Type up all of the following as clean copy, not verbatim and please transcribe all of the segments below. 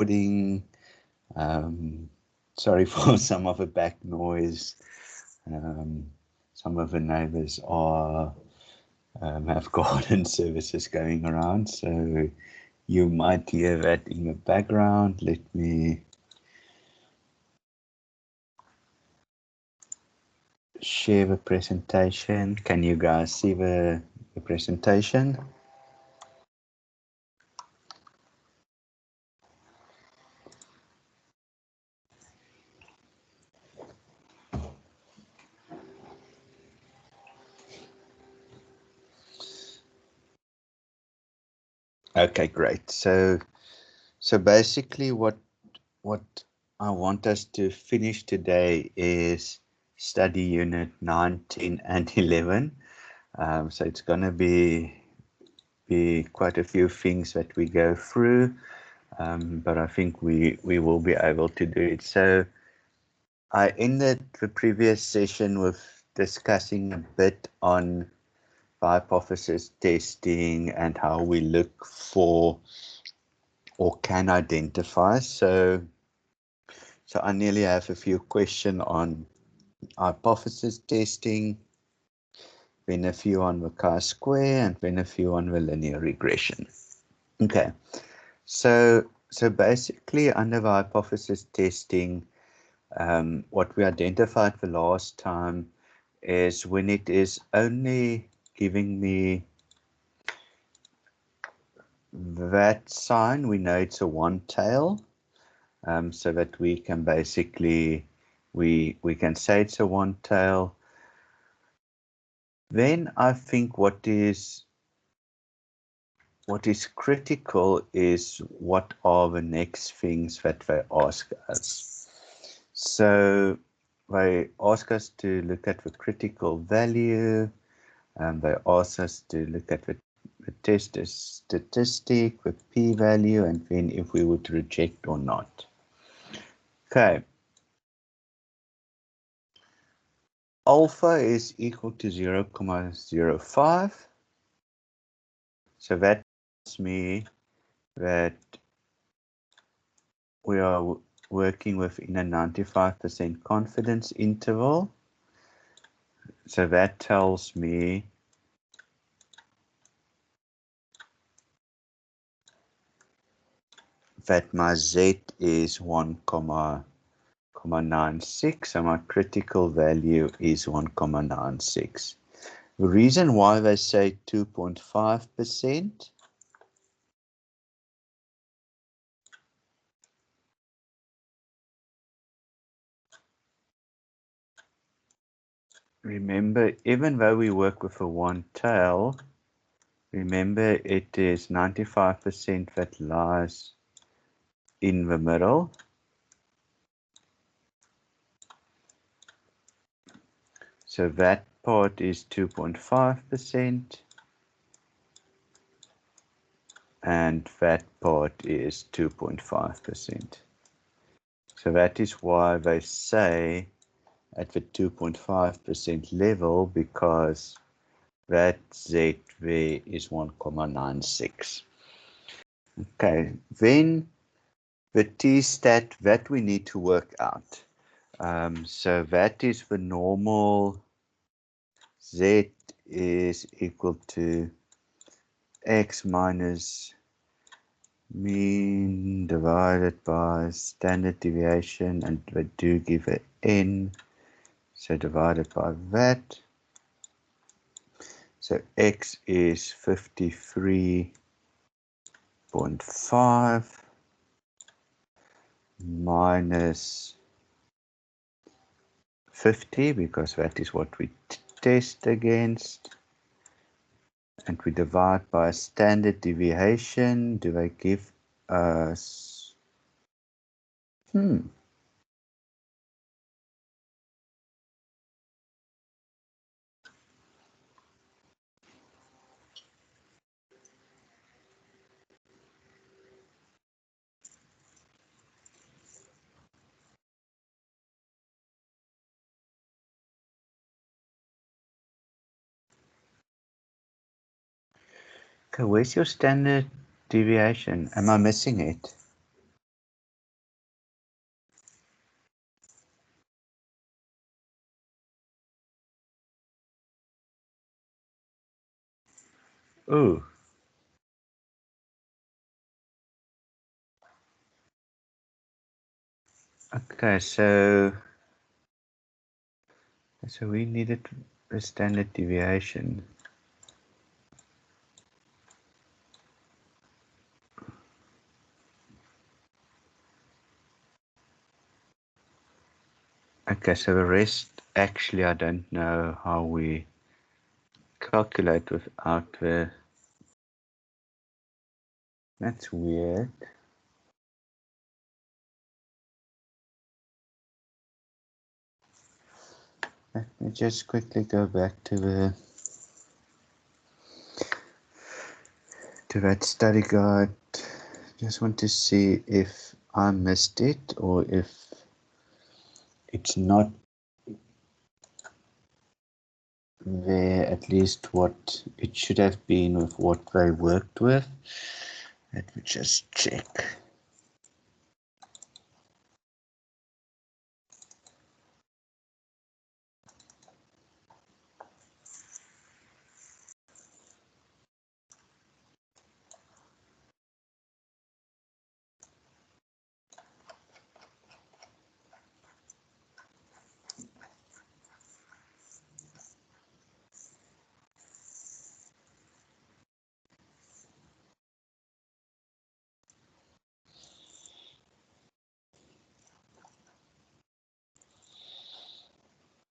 recording. Sorry for some of the back noise. Some of the neighbors are have garden services going around, so you might hear that in the background. Let me share the presentation. Can you guys see the presentation? Okay, great. So basically what I want us to finish today is study unit 9, 10, and 11. So it's going to be quite a few things that we go through, but I think we will be able to do it. So I ended the previous session with discussing a bit on hypothesis testing and how we look for or can identify. So I nearly have a few questions on hypothesis testing, then a few on the chi-square, and then a few on the linear regression. Okay, so basically under the hypothesis testing, what we identified the last time is when it is only giving me that sign, we know it's a one tail, so that we can basically we can say it's a one tail. Then I think what is critical is what are the next things that they ask us. So they ask us to look at the critical value, and they ask us to look at the test statistic, the p-value, and then if we would reject or not. Okay. Alpha is equal to 0.05. So that tells me that we are working within a 95% confidence interval. So that tells me that my Z is 1,96, so my critical value is 1,96. The reason why they say 2.5%, remember, even though we work with a one tail, remember it is 95% that lies in the middle. So that part is 2.5%, and that part is 2.5%. So that is why they say at the 2.5% level, because that Z there is 1,96. Okay, then the t-stat that we need to work out. So that is the normal Z is equal to x minus mean divided by standard deviation, and we do give an n, so divided by that. So x is 53.5 minus 50, because that is what we test against, and we divide by standard deviation. Do they give us okay, where's your standard deviation? Am I missing it? Oh, okay, so we needed a standard deviation. Okay, so the rest, actually, I don't know how we calculate without the... That's weird. Let me just quickly go back to that study guide. Just want to see if I missed it or if it's not there, at least what it should have been with what they worked with. Let me just check.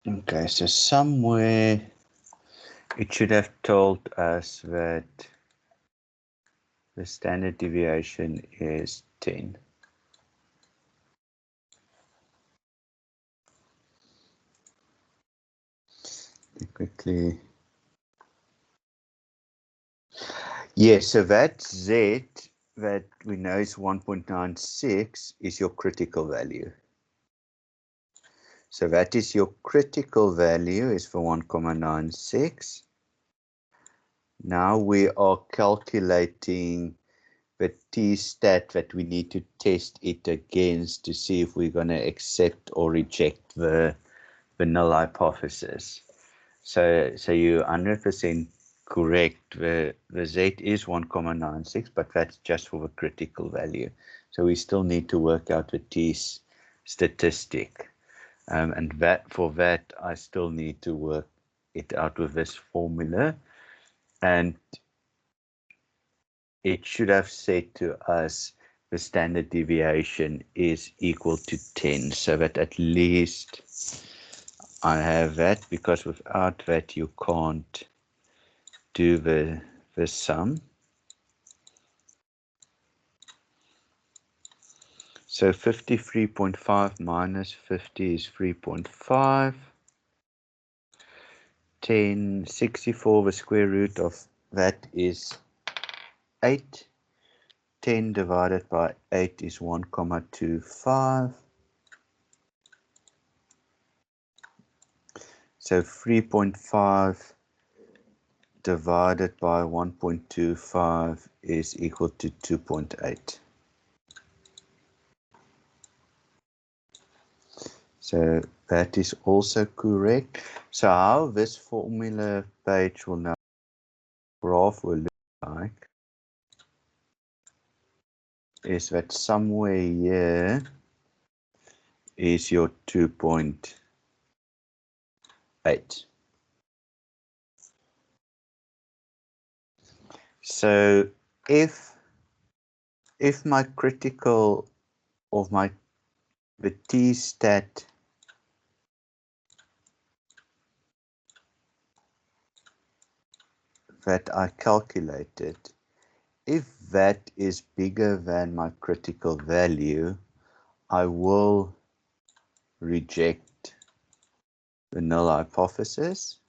Okay, so somewhere it should have told us that the standard deviation is 10. Quickly. Yes, so that Z that we know is 1.96 is your critical value. So that is your critical value is for 1.96. Now we are calculating the t-stat that we need to test it against to see if we're going to accept or reject the null hypothesis. So you're 100% correct. The Z is 1.96, but that's just for the critical value. So we still need to work out the t statistic. And for that, I still need to work it out with this formula. And it should have said to us the standard deviation is equal to 10. So that at least I have that, because without that you can't do the sum. So 53.5 minus 50 is 3.5. 1064, the square root of that is 8. 10 divided by 8 is 1.25. So 3.5 divided by 1.25 is equal to 2.8. So that is also correct. So how this formula page will now graph will look like is that somewhere here is your 2.8. So if my critical of the t-stat that I calculated, if that is bigger than my critical value, I will reject the null hypothesis.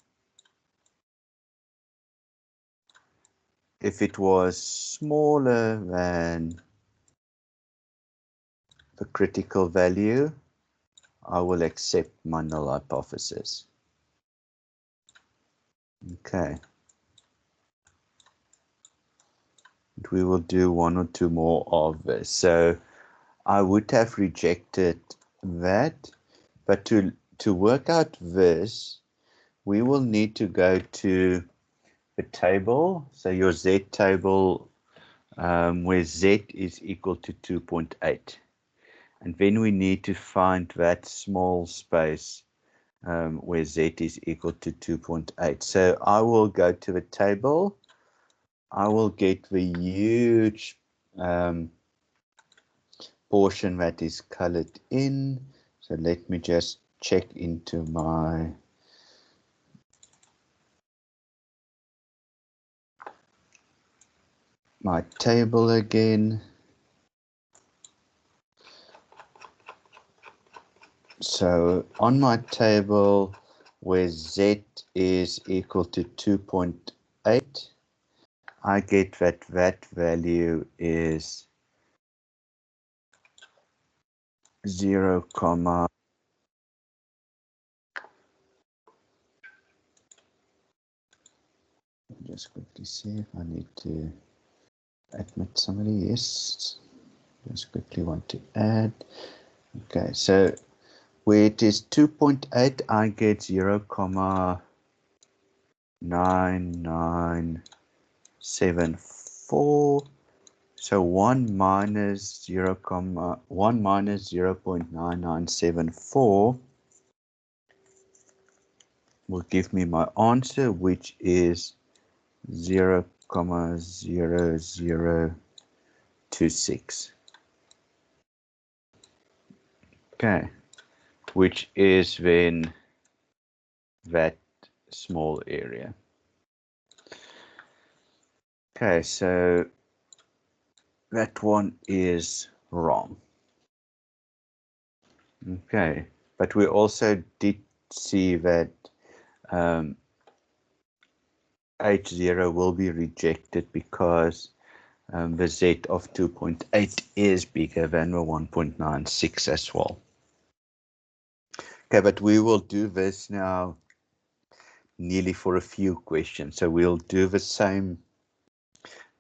If it was smaller than the critical value, I will accept my null hypothesis. Okay. We will do one or two more of this. So I would have rejected that, but to work out this, we will need to go to the table. So your Z table, where Z is equal to 2.8. And then we need to find that small space where Z is equal to 2.8. So I will go to the table. I will get the huge portion that is colored in. So let me just check into my table again. So on my table where Z is equal to 2.8, I get that value is 0, just quickly see if I need to admit somebody. Yes, just quickly want to add. Okay, so where it is 2.8, I get 0.9974. So 1 minus 0.9974 will give me my answer, which is 0.0026. Okay, which is then that small area. Okay, so that one is wrong. Okay, but we also did see that H0 will be rejected because the Z of 2.8 is bigger than the 1.96 as well. Okay, but we will do this now nearly for a few questions. So we'll do the same,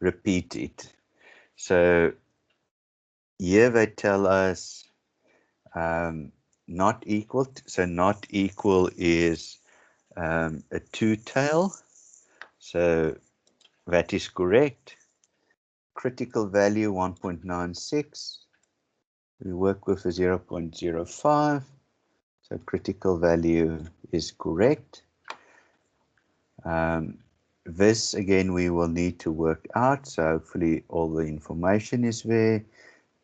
repeat it. So here they tell us not equal. So not equal is a two-tail. So that is correct. Critical value 1.96. We work with a 0.05. So critical value is correct. This again we will need to work out. So hopefully all the information is there.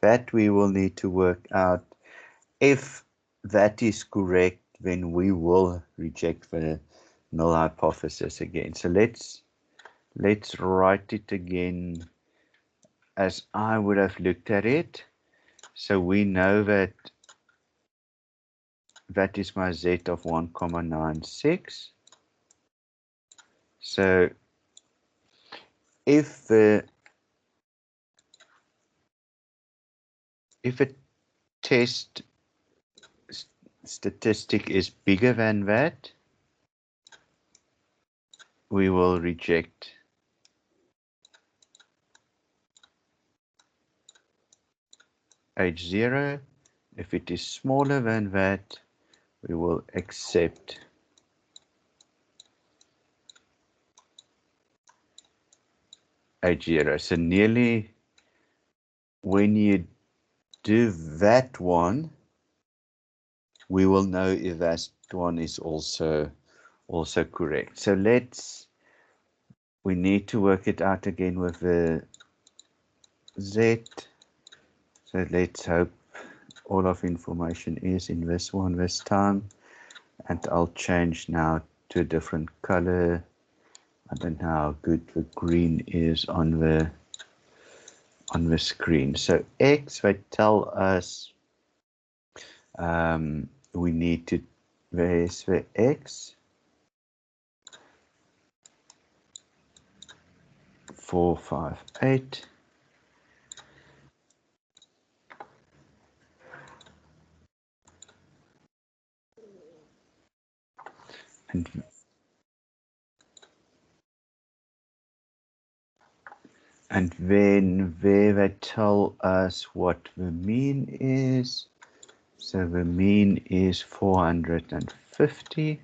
That we will need to work out. If that is correct, then we will reject the null hypothesis again. So let's write it again as I would have looked at it. So we know that that is my Z of 1,96. So if a test statistic is bigger than that, we will reject H0. If it is smaller than that, we will accept H0. So nearly when you do that one, we will know if that one is also correct. So we need to work it out again with the Z. So let's hope all of information is in this one this time. And I'll change now to a different color. I don't know how good the green is on the screen. So X, they tell us we need to, where's the X? 458. And then they tell us what the mean is. So the mean is 450.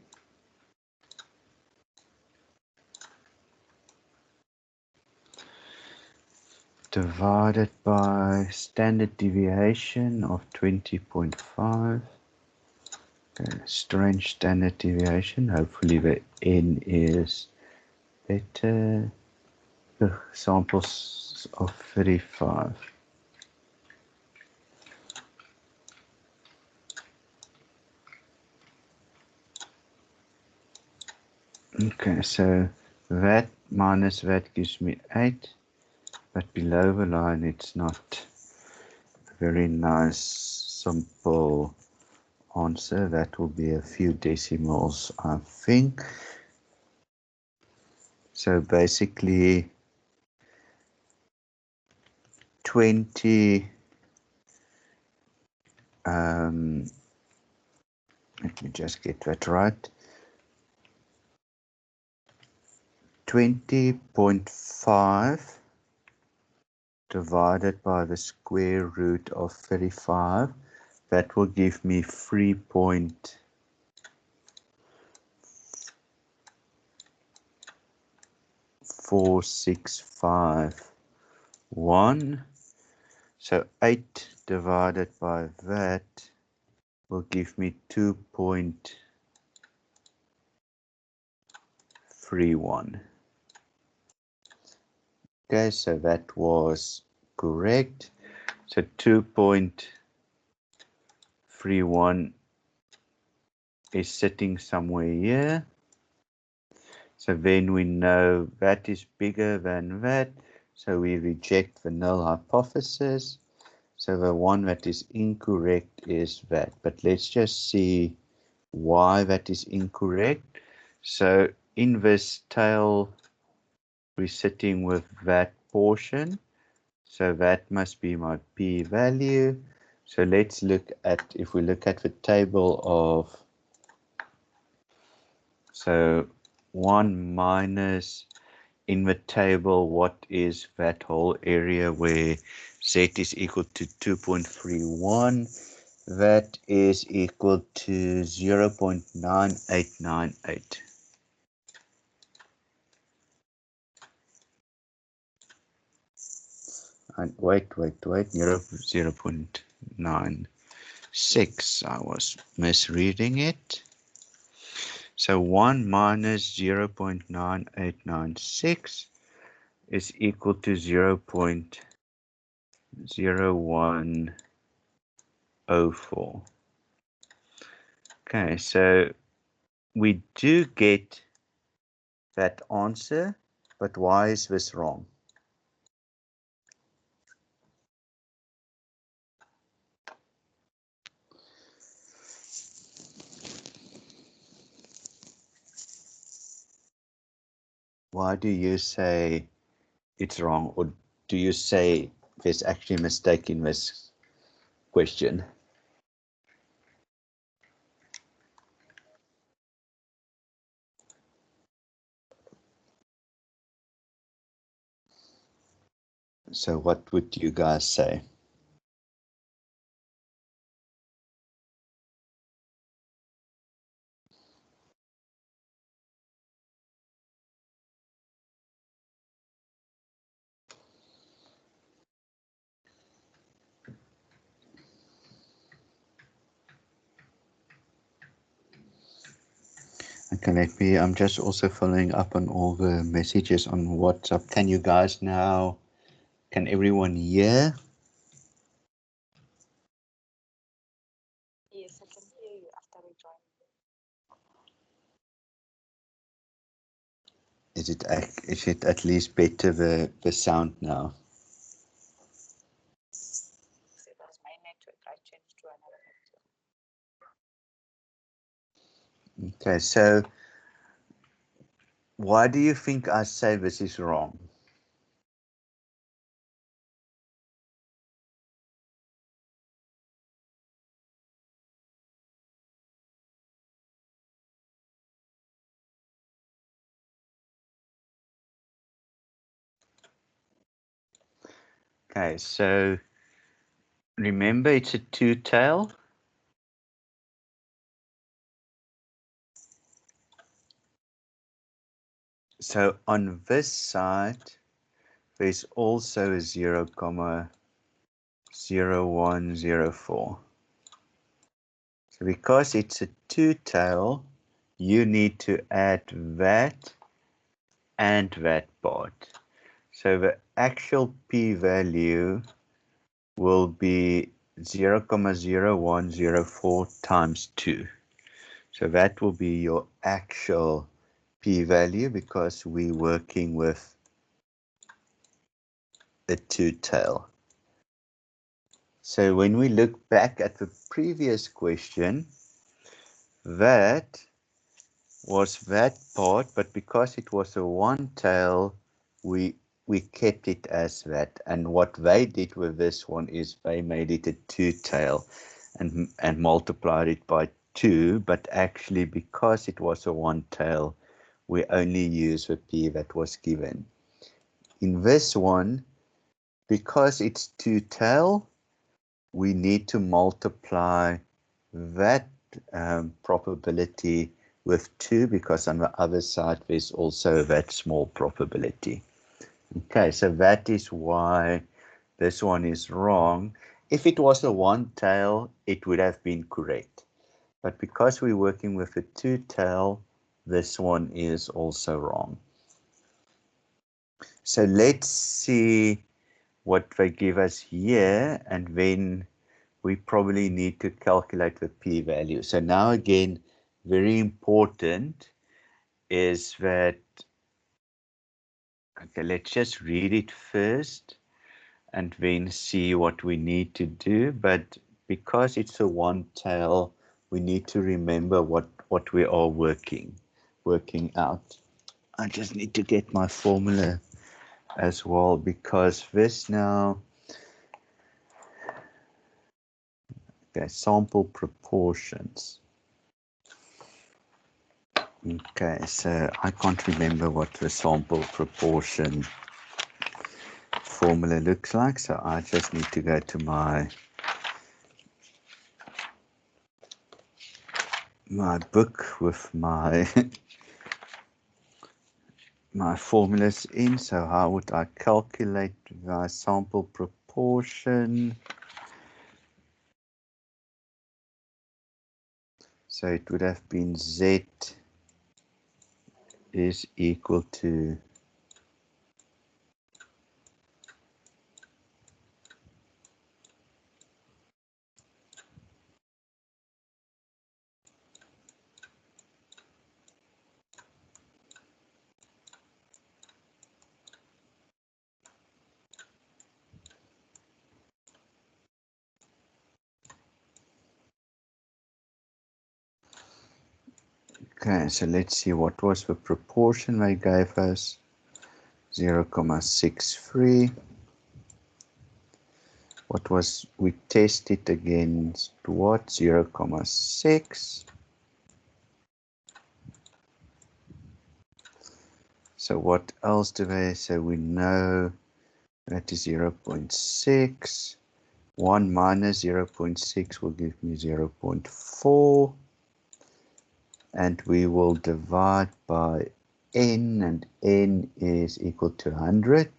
divided by standard deviation of 20.5. Okay, strange standard deviation. Hopefully the n is better. Samples of 35. Okay, so that minus that gives me 8, but below the line it's not a very nice simple answer. That will be a few decimals, I think. So basically 20, let me just get that right, 20.5 divided by the square root of 35, that will give me 3.4651. So 8 divided by that will give me 2.31. Okay, so that was correct. So 2.31 is sitting somewhere here. So then we know that is bigger than that. So we reject the null hypothesis. So the one that is incorrect is that. But let's just see why that is incorrect. So in this tail, we're sitting with that portion. So that must be my p-value. So let's look at, if we look at the table of, so 1 minus, in the table, what is that whole area where z is equal to 2.31? That is equal to 0.9898. And wait, 0.96. I was misreading it. So 1 minus 0.9896 is equal to 0.0104. Okay, so we do get that answer, but why is this wrong? Why do you say it's wrong, or do you say there's actually a mistake in this question? So what would you guys say? Okay, I'm just also following up on all the messages on WhatsApp. Can you guys now, can everyone hear? Yes, I can hear you after we join. Is it at least better, the sound now? So it was my network. I changed to another network. Okay, so why do you think I say this is wrong? Okay, so remember it's a two-tail. So on this side, there's also a 0,0104. So because it's a two-tail, you need to add that and that part. So the actual p-value will be 0,0104 times 2. So that will be your actual p-value because we're working with a two-tail. So when we look back at the previous question, that was that part, but because it was a one-tail, we kept it as that. And what they did with this one is they made it a two-tail and multiplied it by 2, but actually because it was a one-tail, we only use the p that was given. In this one, because it's two-tail, we need to multiply that probability with 2 because on the other side there's also that small probability. Okay, so that is why this one is wrong. If it was a one-tail, it would have been correct. But because we're working with a two-tail, this one is also wrong. So let's see what they give us here, and then we probably need to calculate the p-value. So now again, very important is that, okay, let's just read it first and then see what we need to do. But because it's a one-tail, we need to remember what we are working out. I just need to get my formula as well, because this now, okay, sample proportions. Okay, so I can't remember what the sample proportion formula looks like, so I just need to go to my book with my my formulas in. So how would I calculate my sample proportion? So it would have been Z is equal to okay, so let's see what was the proportion they gave us. 0,63. What was, we tested against what? 0,6. So what else do they say? We know that is 0.6. 1 minus 0.6 will give me 0.4. And we will divide by n, and n is equal to 100.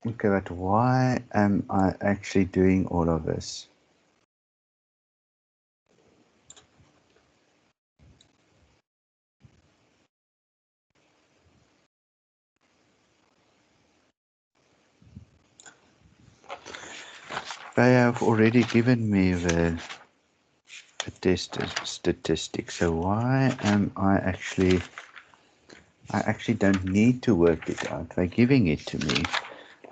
Okay, but why am I actually doing all of this? They have already given me the test statistics, so why am I actually don't need to work it out. They're giving it to me.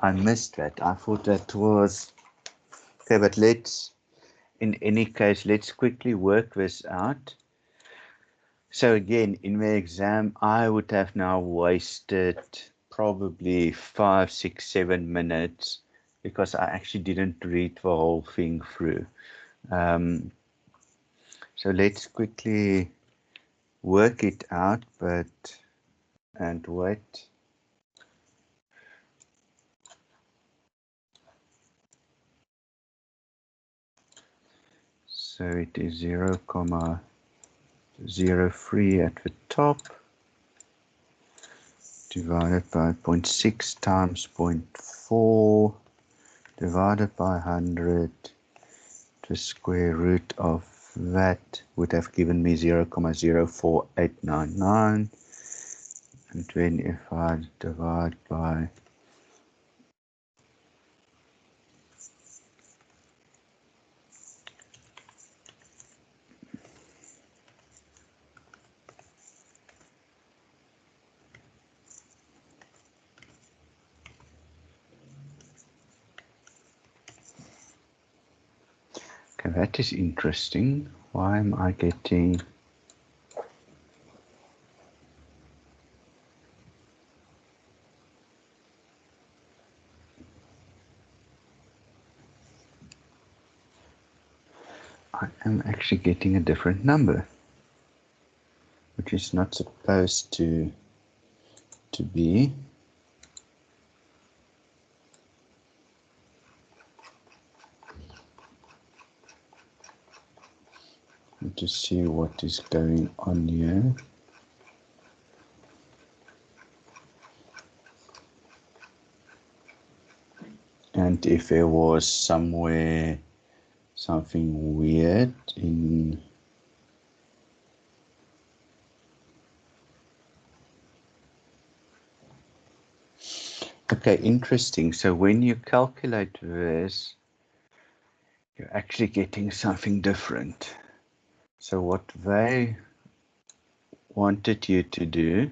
I missed that. I thought that was okay, but in any case, let's quickly work this out. So again, in the exam, I would have now wasted probably 5, 6, 7 minutes because I actually didn't read the whole thing through. So let's quickly work it out, and wait. So it is 0,03 at the top, divided by 0.6 times 0.4, divided by 100. The square root of that would have given me 0,04899. And then if I divide by okay, that is interesting. Why am I getting I am actually getting a different number, which is not supposed to be. To see what is going on here. And if there was somewhere something weird in okay, interesting. So when you calculate this, you're actually getting something different. So what they wanted you to do,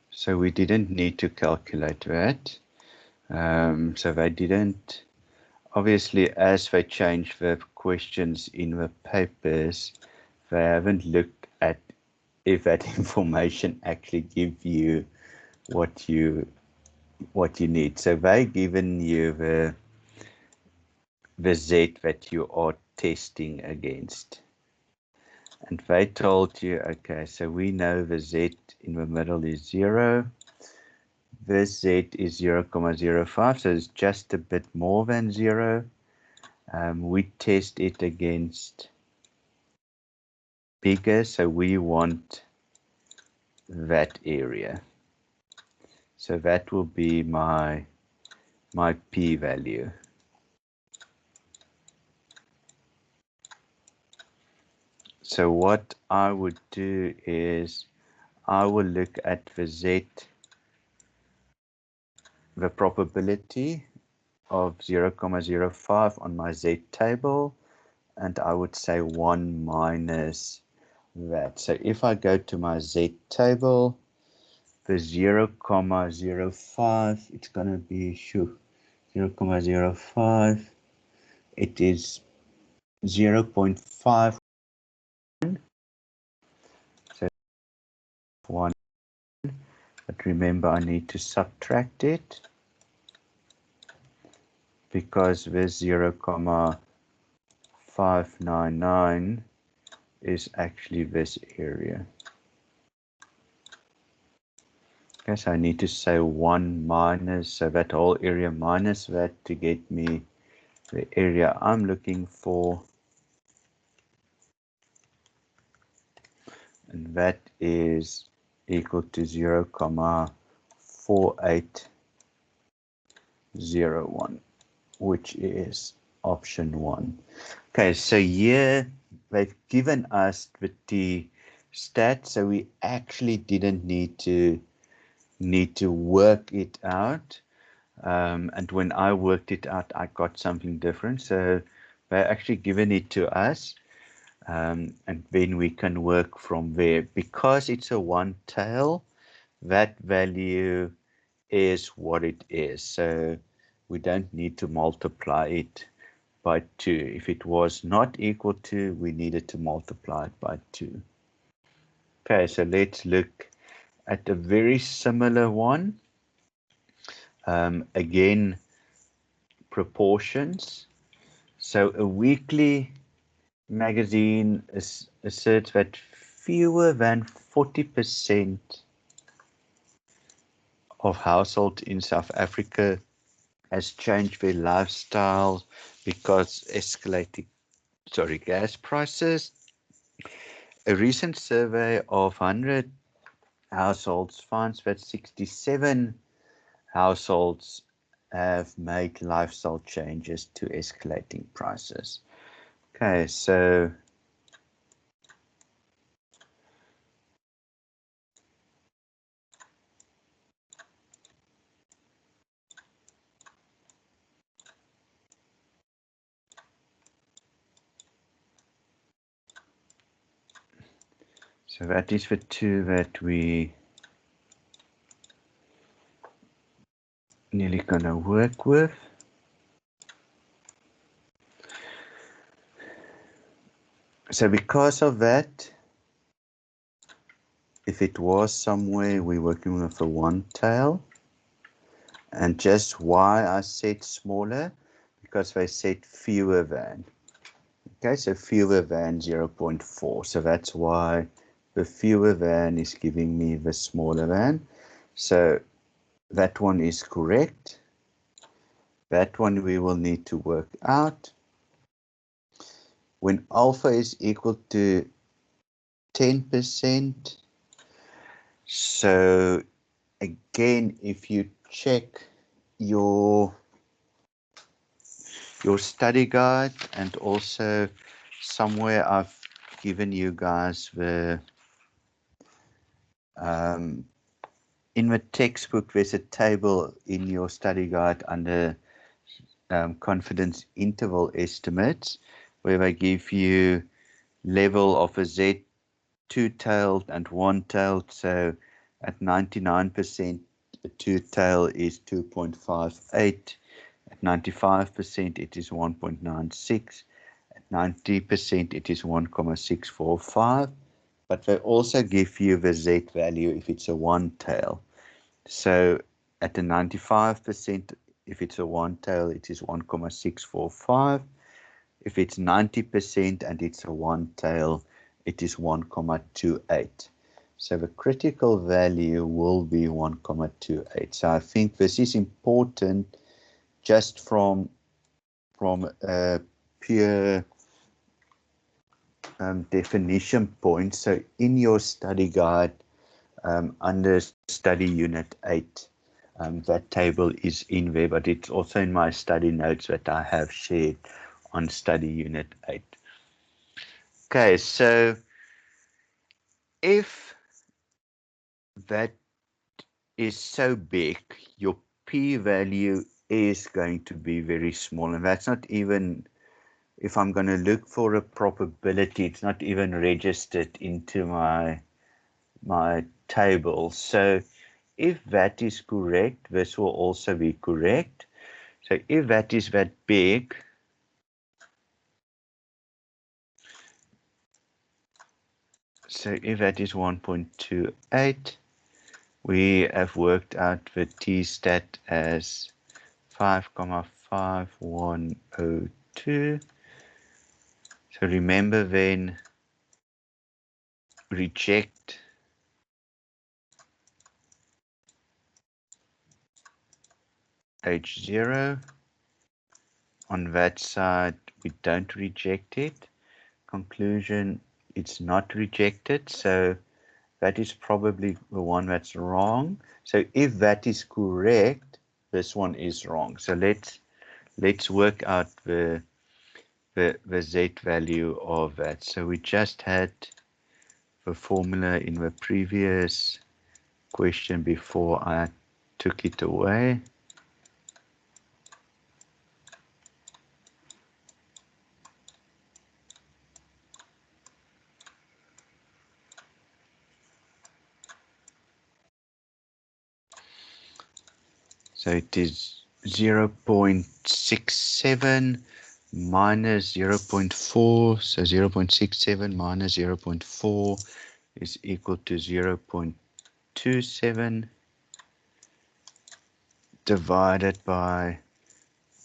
so we didn't need to calculate that. So they didn't, obviously, as they change the questions in the papers, they haven't looked at if that information actually give you what you need. So they given you the Z that you are testing against. And they told you, okay, so we know the Z in the middle is 0. This Z is 0,05, so it's just a bit more than 0. We test it against bigger, so we want that area. So that will be my p-value. So what I would do is I will look at the Z, the probability of 0,05 on my Z table, and I would say 1 minus that. So if I go to my Z table, the 0,05, it's going to be 0,05. It is 0.5. So 1. But remember, I need to subtract it because this 0,599 is actually this area. Okay, so I need to say 1 minus, so that whole area minus that to get me the area I'm looking for. And that is equal to 0,4801, which is option 1. Okay, so here they've given us the t stat, so we actually didn't need to work it out. And when I worked it out, I got something different. So they're actually given it to us. And then we can work from there. Because it's a one tail, that value is what it is. So we don't need to multiply it by 2. If it was not equal to, we needed to multiply it by 2. Okay, so let's look at a very similar one. Again, proportions. So a weekly magazine asserts that fewer than 40% of households in South Africa has changed their lifestyle because escalating, gas prices. A recent survey of 100 households finds that 67 households have made lifestyle changes to escalating prices. Okay, so that is the two that we nearly gonna work with. So because of that, if it was somewhere we're working with a one tail, and just why I said smaller, because they said fewer than. Okay, so fewer than 0.4. So that's why the fewer than is giving me the smaller than. So that one is correct. That one we will need to work out. When alpha is equal to 10%, so again, if you check your study guide, and also somewhere I've given you guys the in the textbook, there's a table in your study guide under confidence interval estimates, where they give you level of a Z two-tailed and one-tailed. So at 99%, the two-tail is 2.58. At 95%, it is 1.96. At 90%, it is 1.645. But they also give you the Z value if it's a one-tail. So at the 95%, if it's a one tail, it is 1.645. If it's 90% and it's a one tail, it is 1.28. So the critical value will be 1.28. So I think this is important just from a pure definition point. So in your study guide, under study unit 8, that table is in there, but it's also in my study notes that I have shared on study unit 8. Okay, so if that is so big, your p-value is going to be very small, and that's not even, if I'm going to look for a probability, it's not even registered into my table. So if that is correct, this will also be correct. So if that is that big, so if that is 1.28, we have worked out the t-stat as 5,5102. So remember then, reject H0. On that side, we don't reject it. Conclusion, it's not rejected. So that is probably the one that's wrong. So if that is correct, this one is wrong. So let's work out the Z value of that. So we just had the formula in the previous question before I took it away. So it is 0.67 minus 0.4. So 0.67 minus 0.4 is equal to 0.27 divided by,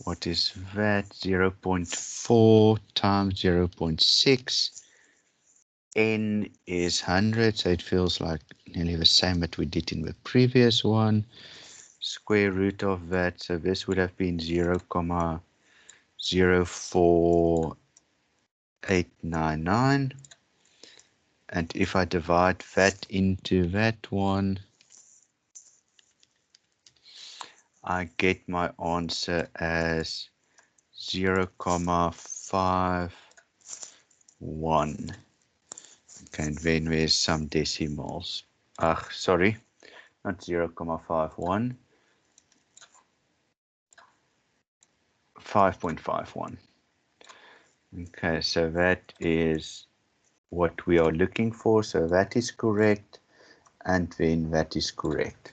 what is that? 0.4 times 0.6. N is 100, so it feels like nearly the same that we did in the previous one. Square root of that, so this would have been 0.0 0.4899. And if I divide that into that one, I get my answer as 0.51. Okay, and then there's some decimals. Sorry, not 0.51, 5.51. Okay, so that is what we are looking for. So that is correct, and then that is correct.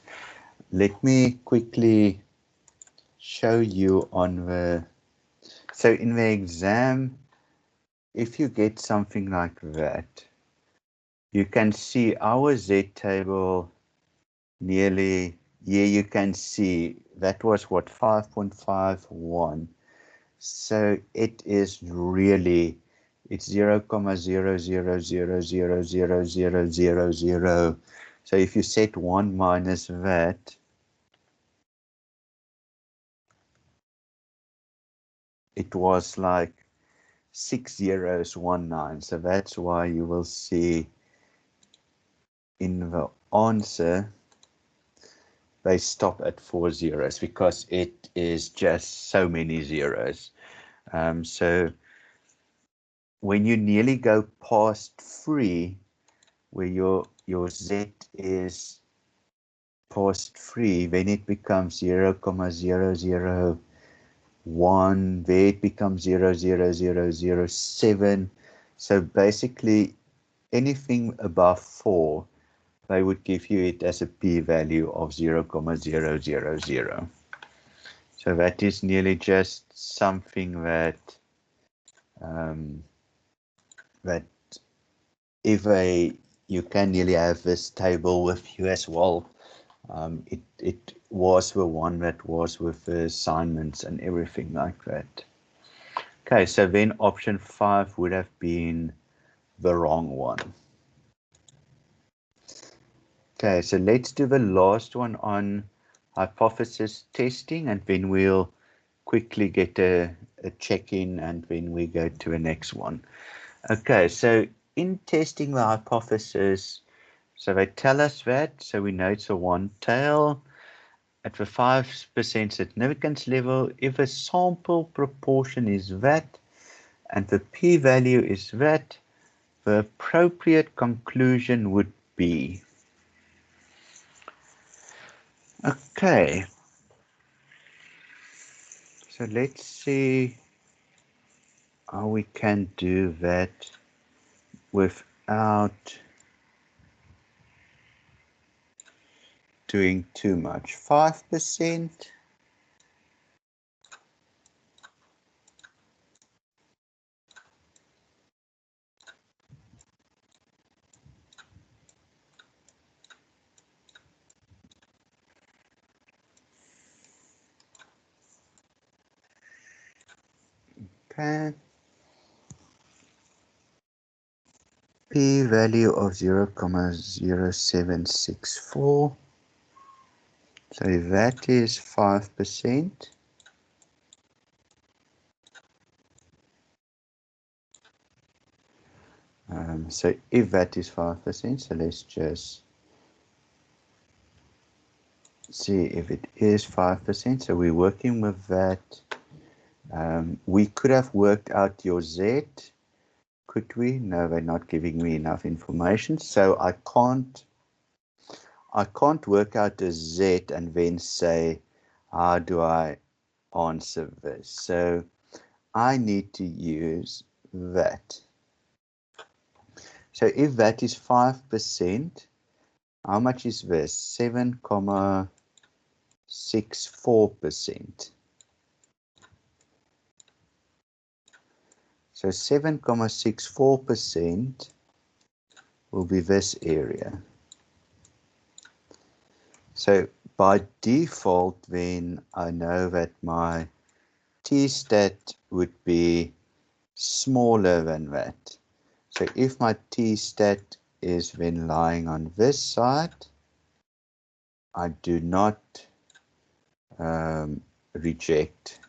Let me quickly show you on the, so in the exam, if you get something like that, you can see our Z table nearly, here you can see that was what, 5.51. So it is really, it's 0.000000000. So if you set 1 minus that, it was like 6019. So that's why you will see in the answer they stop at 4 zeros, because it is just so many zeros. So when you nearly go past 3, where your Z is past 3, then it becomes 0.0001, there it becomes 0.00007. So basically anything above 4, they would give you it as a p-value of 0.000. So that is nearly just something that that if you can nearly have this table with you as well. It was the one that was with the assignments and everything like that. Okay, so then option 5 would have been the wrong one. Okay, so let's do the last one on hypothesis testing, and then we'll quickly get a check-in, and then we go to the next one. Okay, so in testing the hypothesis, so they tell us that, so we know it's a one tail. At the 5% significance level, if a sample proportion is that and the p-value is that, the appropriate conclusion would be. Okay, so let's see how we can do that without doing too much. 5%. Okay. P-value of 0.0764. So that is 5%. So if that is 5%, so let's just see if it is 5%. So we're working with that. We could have worked out your Z. Could we? No, they're not giving me enough information. So I can't work out a Z and then say, how do I answer this? So I need to use that. So if that is 5%, how much is this? 7.64%. So 7.64% will be this area. So by default, then I know that my t-stat would be smaller than that. So if my t-stat is then lying on this side, I do not reject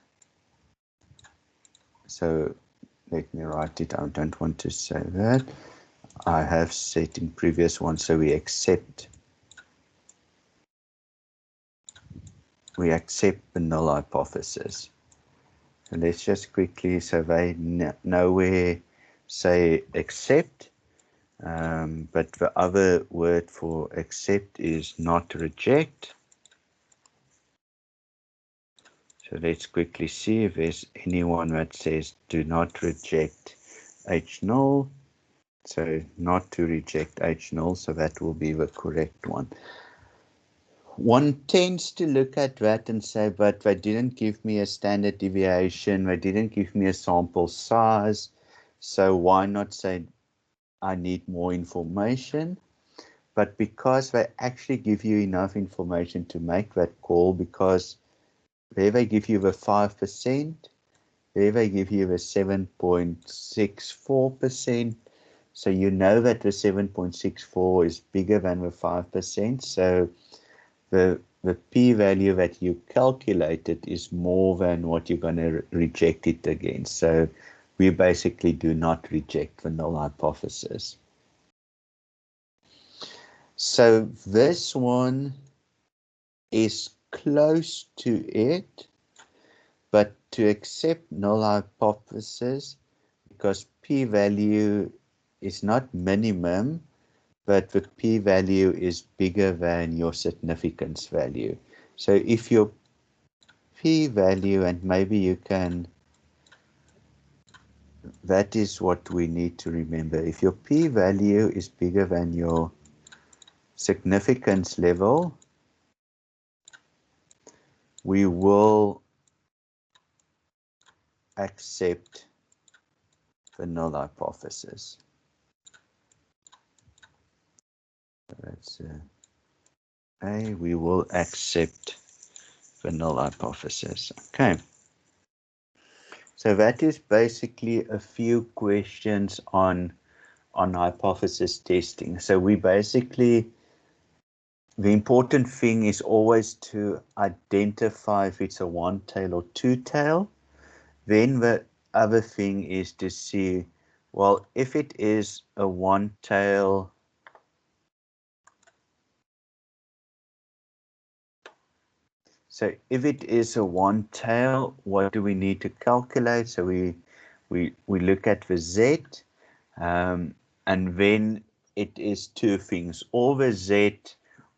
So let me write it. I don't want to say that. I have said in previous one, so we accept the null hypothesis. So let's just quickly survey nowhere say accept, but the other word for accept is not reject. So let's quickly see if there's anyone that says do not reject H null. So not to reject H null, so that will be the correct one. One tends to look at that and say, but they didn't give me a standard deviation, they didn't give me a sample size, so why not say I need more information? But because they actually give you enough information to make that call, because there they give you the 5%, there they give you the 7.64%, so you know that the 7.64 is bigger than the 5%, so the p-value that you calculated is more than what you're going to reject it against. So we basically do not reject the null hypothesis. So this one is close to it, but to accept null hypothesis, because p-value is not minimum, but the p-value is bigger than your significance value. So if your p-value, and maybe you can, that is what we need to remember. If your p-value is bigger than your significance level, we will accept the null hypothesis. That's A, we will accept the null hypothesis. Okay. So that is basically a few questions on hypothesis testing. So we basically, the important thing is always to identify if it's a one-tail or two-tail. Then the other thing is to see, well, if it is a one-tail, so if it is a one-tail, what do we need to calculate? So we look at the Z, and then it is two things, or the Z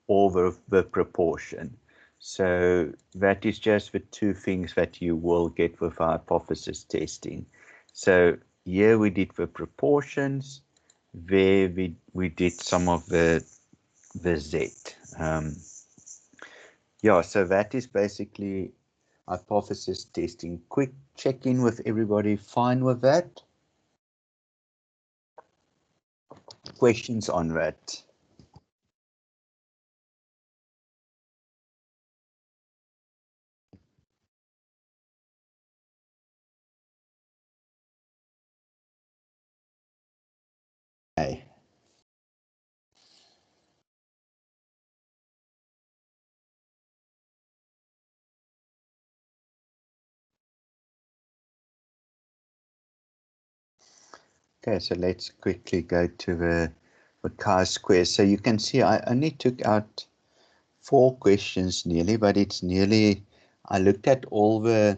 or the proportion. So that is just the two things that you will get with hypothesis testing. So here we did the proportions, there we did some of the Z. Yeah, so that is basically hypothesis testing. Quick check-in with everybody, fine with that? Questions on that? Hey. Okay, so let's quickly go to the chi-square. So you can see I only took out 4 questions nearly, but it's nearly, I looked at all the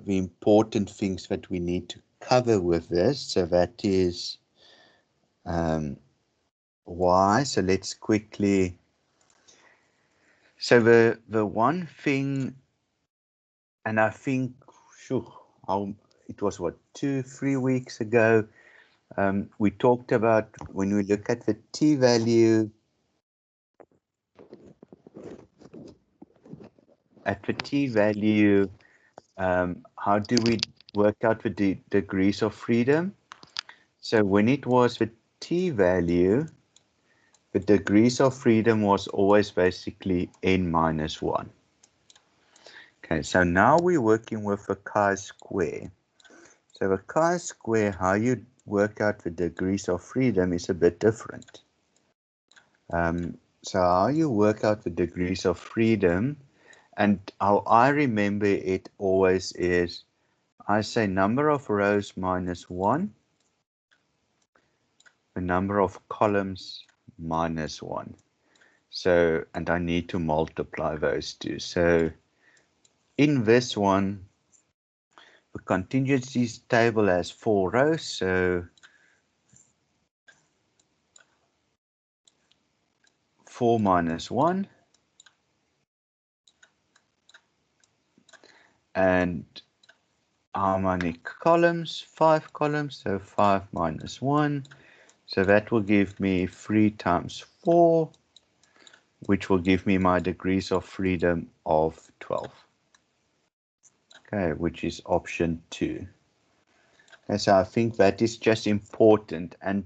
important things that we need to cover with this. So that is why. So let's quickly, so the one thing, and I think, it was what, 2-3 weeks ago, we talked about when we look at the t-value, how do we work out the degrees of freedom? So when it was the t-value, the degrees of freedom was always basically n minus 1. Okay, so now we're working with the chi-square. So the chi-square, how you work out the degrees of freedom is a bit different. So how you work out the degrees of freedom, and how I remember it always is, I say number of rows minus 1, the number of columns minus 1. So, and I need to multiply those two. So in this one, the contingencies table has 4 rows. So 4 minus 1. And how many columns? 5 columns. So 5 minus 1. So that will give me 3 times 4, which will give me my degrees of freedom of 12. Okay, which is option 2. Okay, so I think that is just important. And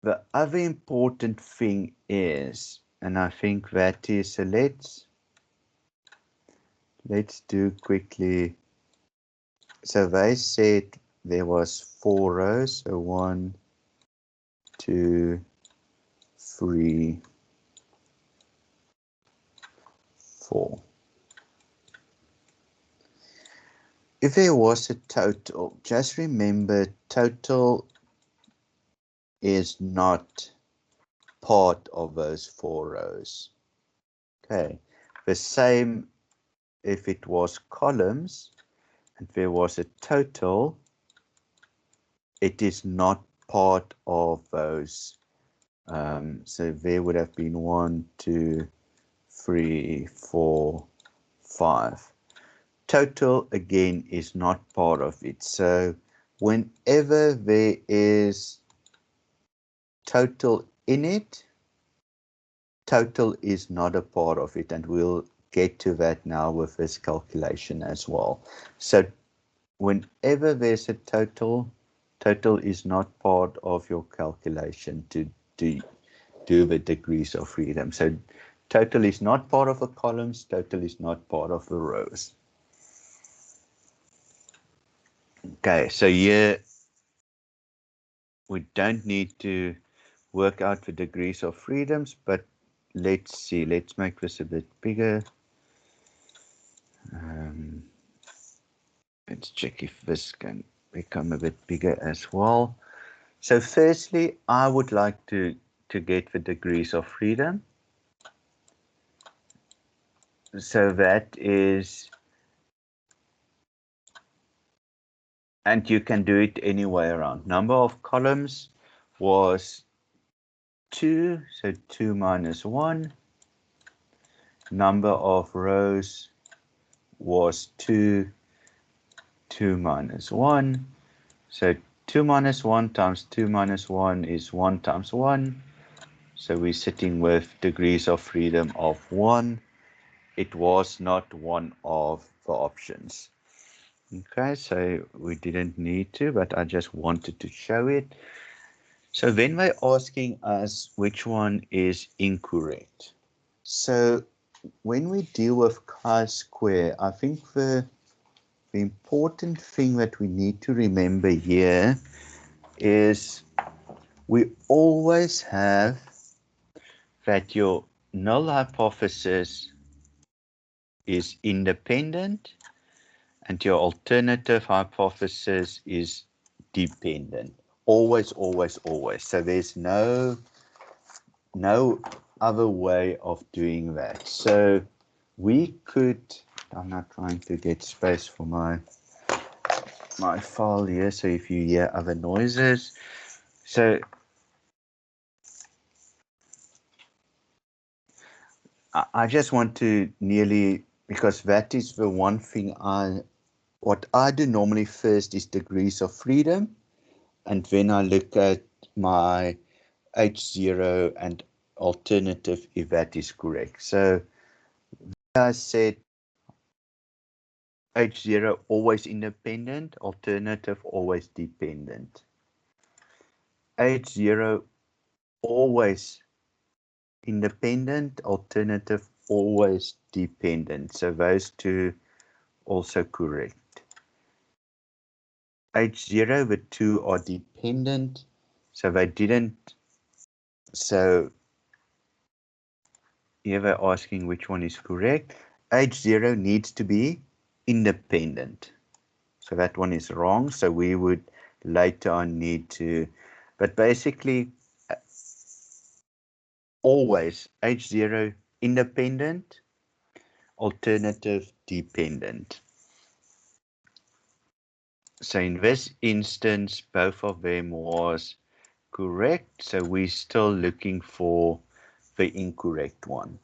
the other important thing is, and I think that is, so let's do quickly. So they said there was 4 rows. So 1, 2, 3, 4. If there was a total, just remember total is not part of those 4 rows. Okay, the same if it was columns and there was a total, it is not part of those. So there would have been 1, 2, 3, 4, 5. Total again is not part of it. So whenever there is total in it, total is not a part of it, and we'll get to that now with this calculation as well. So whenever there's a total, total is not part of your calculation to do the degrees of freedom. So total is not part of the columns, total is not part of the rows. Okay, so here we don't need to work out the degrees of freedoms, but let's see, let's make this a bit bigger. Let's check if this can become a bit bigger as well. So firstly, I would like to get the degrees of freedom. So that is, and you can do it any way around. Number of columns was 2, so 2 minus 1. Number of rows was 2, 2 minus 1. So 2 minus 1 times 2 minus 1 is 1 times 1. So we're sitting with degrees of freedom of 1. It was not one of the options. Okay, so we didn't need to, but I just wanted to show it. So then they're asking us which one is incorrect. So when we deal with chi-square, I think the important thing that we need to remember here is we always have that your null hypothesis is independent and your alternative hypothesis is dependent. Always, always, always. So there's no other way of doing that. So we could, I'm not trying to get space for my file here, so if you hear other noises. So I just want to nearly, because that is the one thing what I do normally first is degrees of freedom, and then I look at my H0 and alternative if that is correct. So I said H0 always independent, alternative always dependent. H0 always independent, alternative always dependent. So those two also correct. H0, the two are dependent, so they didn't. So here they're asking which one is correct. H0 needs to be independent. So that one is wrong. So we would later on need to, but basically always H0 independent, alternative dependent. So in this instance, both of them was correct. So we're still looking for the incorrect one.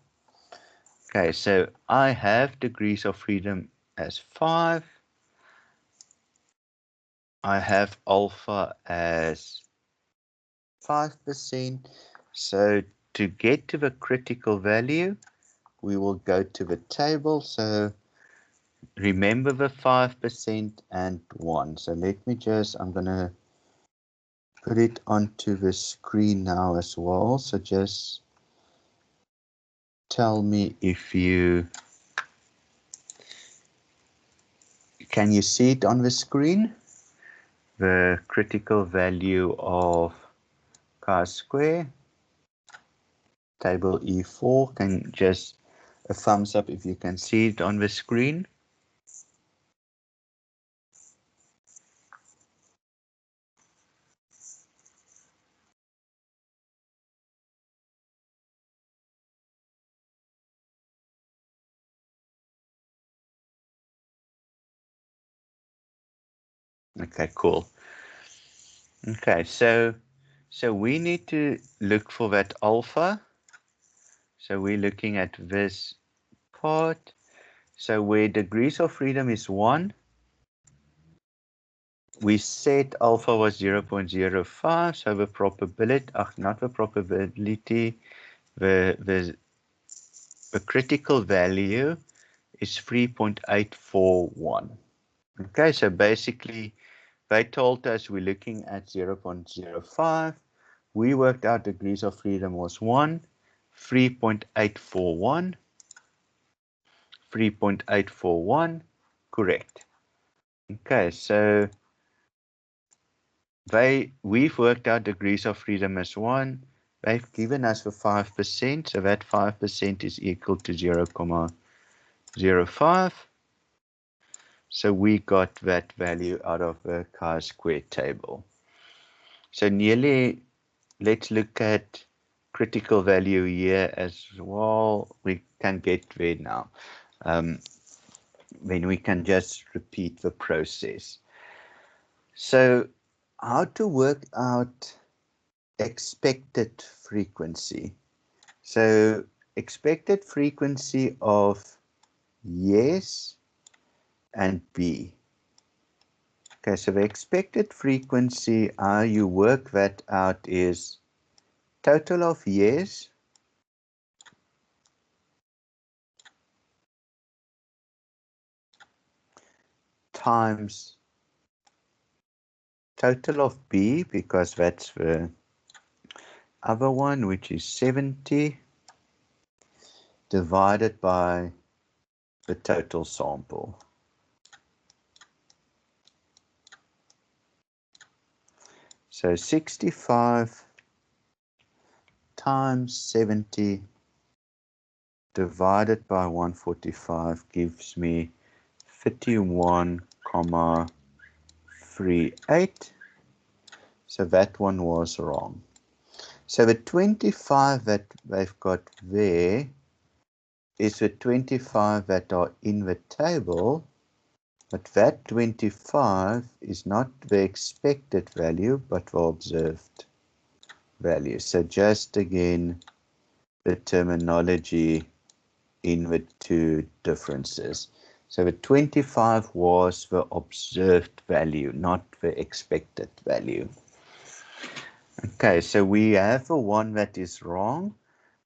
Okay, so I have degrees of freedom as 5. I have alpha as 5%. So to get to the critical value, we will go to the table. So remember the 5% and 1. So let me I'm going to put it onto the screen now as well. So just tell me if can you see it on the screen? The critical value of chi-square, table E4. Can just a thumbs up if you can see it on the screen. Okay, cool. Okay, so we need to look for that alpha. So we're looking at this part. So where degrees of freedom is 1, we said alpha was 0.05. So the probability, not the probability, the critical value is 3.841. Okay, so basically they told us we're looking at 0.05. We worked out degrees of freedom was 1, 3.841, 3.841, correct. Okay, so we've worked out degrees of freedom as 1. They've given us the 5%, so that 5% is equal to 0.05. So we got that value out of the chi-square table. So nearly, let's look at critical value here as well. We can get there now. Then we can just repeat the process. So how to work out expected frequency? So expected frequency of yes and B. Okay, so the expected frequency, how you work that out is total of yes times total of B, because that's the other one, which is 70, divided by the total sample. So 65 times 70 divided by 145 gives me 31,38. So that one was wrong. So the 25 that they've got there is the 25 that are in the table, but that 25 is not the expected value, but the observed value. So just again, the terminology in the two differences. So the 25 was the observed value, not the expected value. Okay, so we have a one that is wrong,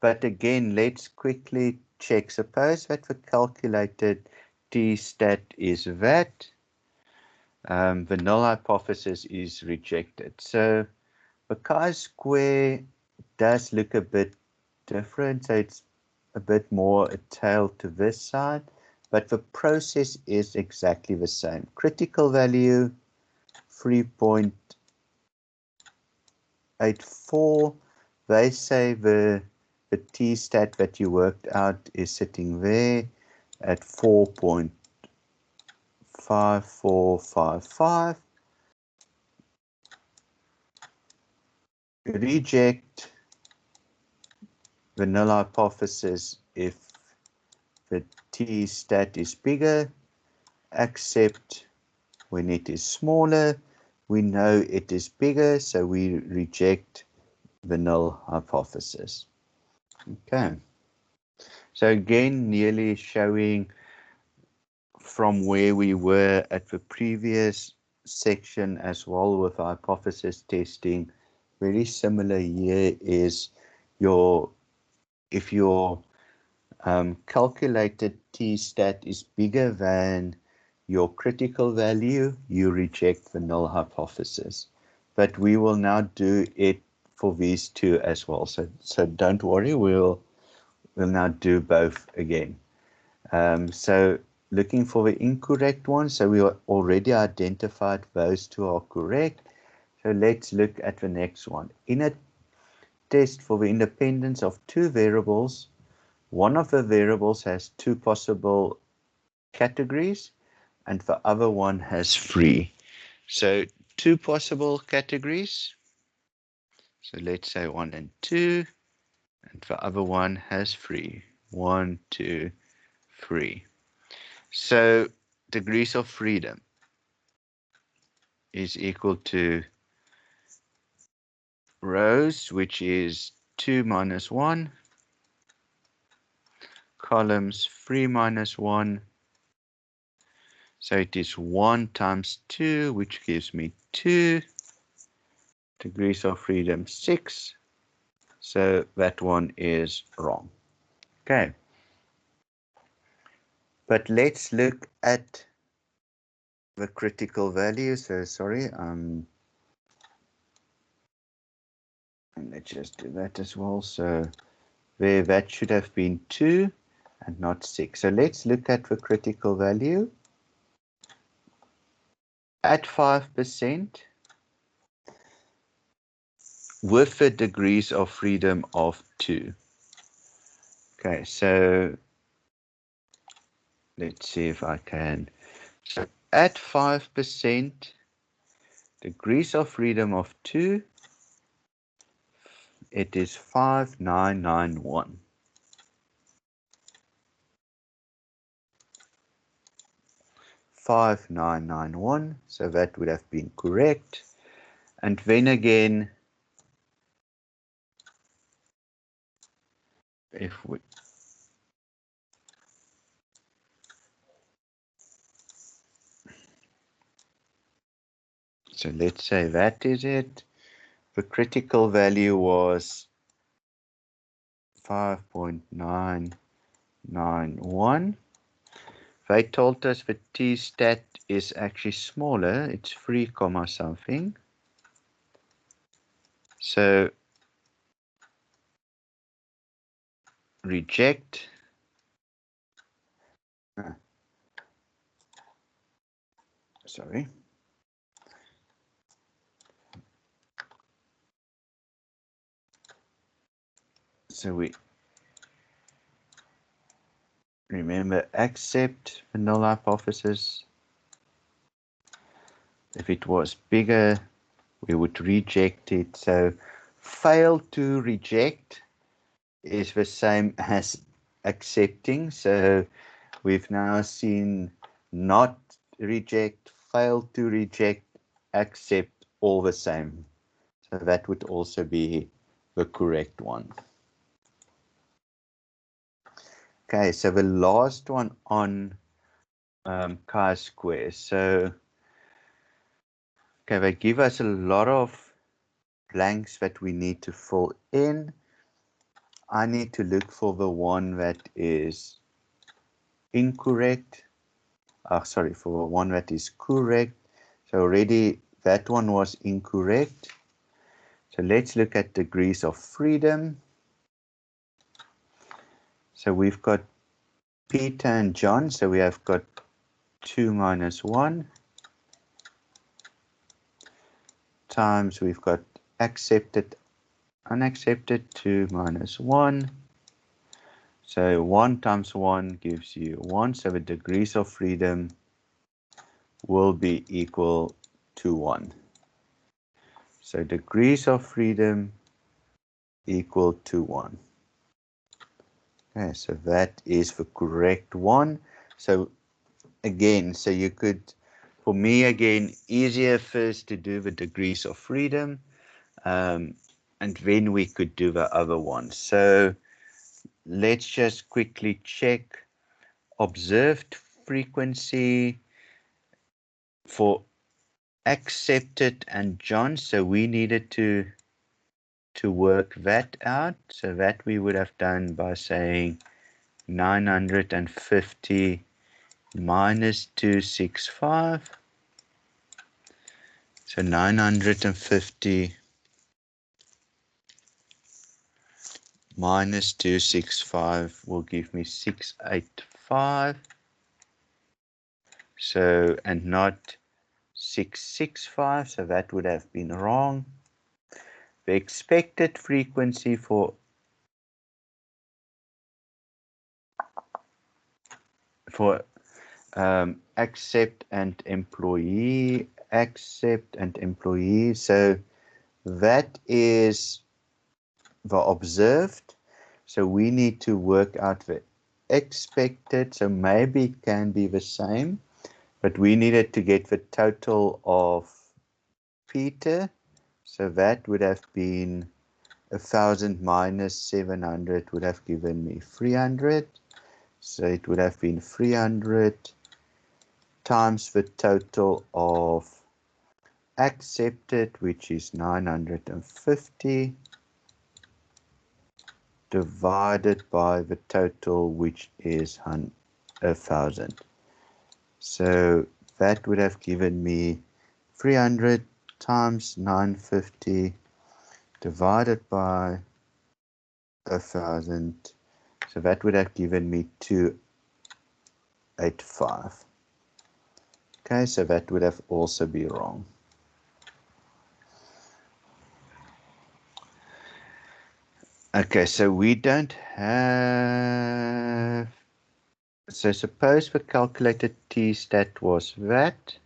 but again, let's quickly check. Suppose that the calculated t-stat is that, the null hypothesis is rejected. So the chi-square does look a bit different, so it's a bit more a tail to this side, but the process is exactly the same. Critical value 3.84. They say the t-stat that you worked out is sitting there at 4.5. 5455. Reject the null hypothesis if the T stat is bigger. Accept when it is smaller. We know it is bigger, so we reject the null hypothesis. Okay. So again, nearly showing from where we were at the previous section as well with hypothesis testing. Very similar here is if your calculated t-stat is bigger than your critical value, you reject the null hypothesis. But we will now do it for these two as well. So don't worry, we'll now do both again. So looking for the incorrect one. So we already identified those two are correct. So let's look at the next one. In a test for the independence of two variables, one of the variables has two possible categories and the other one has three. So two possible categories. So let's say 1 and 2, and the other one has 3. 1, 2, 3. So degrees of freedom is equal to rows, which is 2 minus 1, columns 3 minus 1. So it is 1 times 2, which gives me 2. Degrees of freedom 6. So that one is wrong. Okay. But let's look at the critical value. So sorry, and let's just do that as well. So there, that should have been 2 and not 6. So let's look at the critical value. At 5% with the degrees of freedom of 2. Okay, so let's see if I can. So at 5%, degrees of freedom of 2, it is 5991. 5991, so that would have been correct. And then again, if we so let's say that is it. The critical value was 5.991. They told us the t-stat is actually smaller. It's 3 comma something. So reject. Sorry. So we remember accept the null hypothesis. If it was bigger, we would reject it. So fail to reject is the same as accepting. So we've now seen not reject, fail to reject, accept, all the same. So that would also be the correct one. Okay, so the last one on chi-square. So okay, they give us a lot of blanks that we need to fill in. I need to look for the one that is incorrect. Sorry, for the one that is correct. So already that one was incorrect. So let's look at degrees of freedom. So we've got Peter and John. So we have got 2 minus 1 times we've got accepted, unaccepted, 2 minus 1. So 1 times 1 gives you 1. So the degrees of freedom will be equal to 1. So degrees of freedom equal to 1. Okay, so that is the correct one. So again, so you could, for me again, easier first to do the degrees of freedom, and then we could do the other one. So let's just quickly check observed frequency for accepted and John. So we needed to work that out. So that we would have done by saying 950 minus 265. So 950 minus 265 will give me 685. So, and not 665, so that would have been wrong. The expected frequency for accept and employee, so that is the observed. So we need to work out the expected, so maybe it can be the same, but we needed to get the total of Peter, so that would have been 1000 minus 700 would have given me 300. So it would have been 300 times the total of accepted, which is 950, divided by the total, which is 1000. So that would have given me 300 times 950 divided by 1000. So that would have given me 285. Okay, so that would have also be wrong. Okay, so we don't have. So suppose the calculated t-stat was that.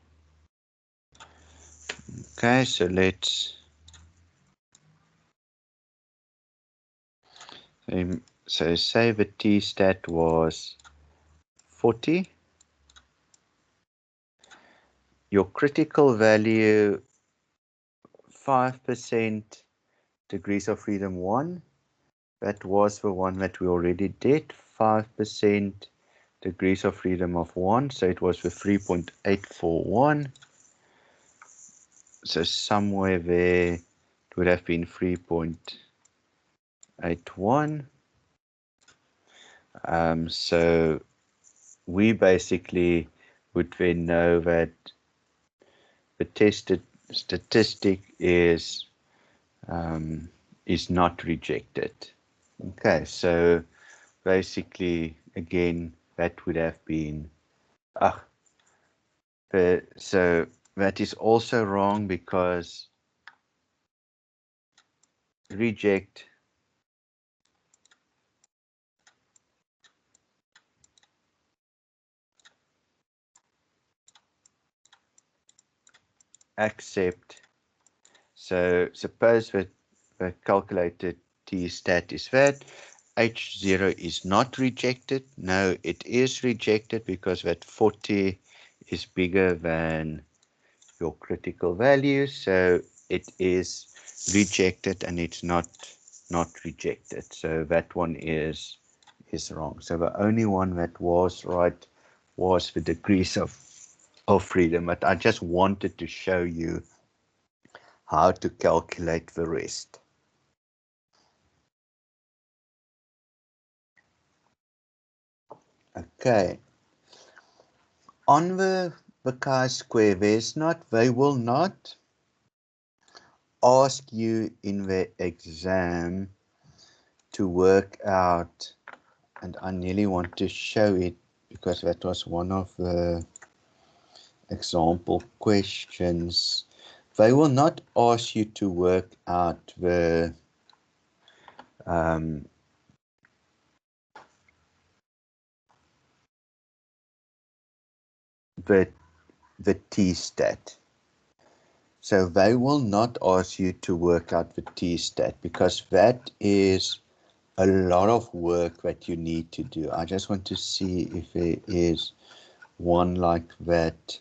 Okay, so let's. So say the t-stat was 40. Your critical value 5% degrees of freedom 1. That was the one that we already did. 5% degrees of freedom of 1. So it was the 3.841. So somewhere there it would have been 3.81. So we basically would then know that the tested statistic is not rejected. Okay, so basically again that would have been so that is also wrong because reject accept. So suppose that the calculated t-stat is that H0 is not rejected. No, it is rejected because that 40 is bigger than your critical value. So it is rejected and it's not rejected. So that one is wrong. So the only one that was right was the degrees of freedom. But I just wanted to show you how to calculate the rest. Okay. On the chi-square, they will not ask you in the exam to work out, and I nearly want to show it because that was one of the example questions. They will not ask you to work out the the t-stat. So they will not ask you to work out the t-stat because that is a lot of work that you need to do. I just want to see if there is one like that.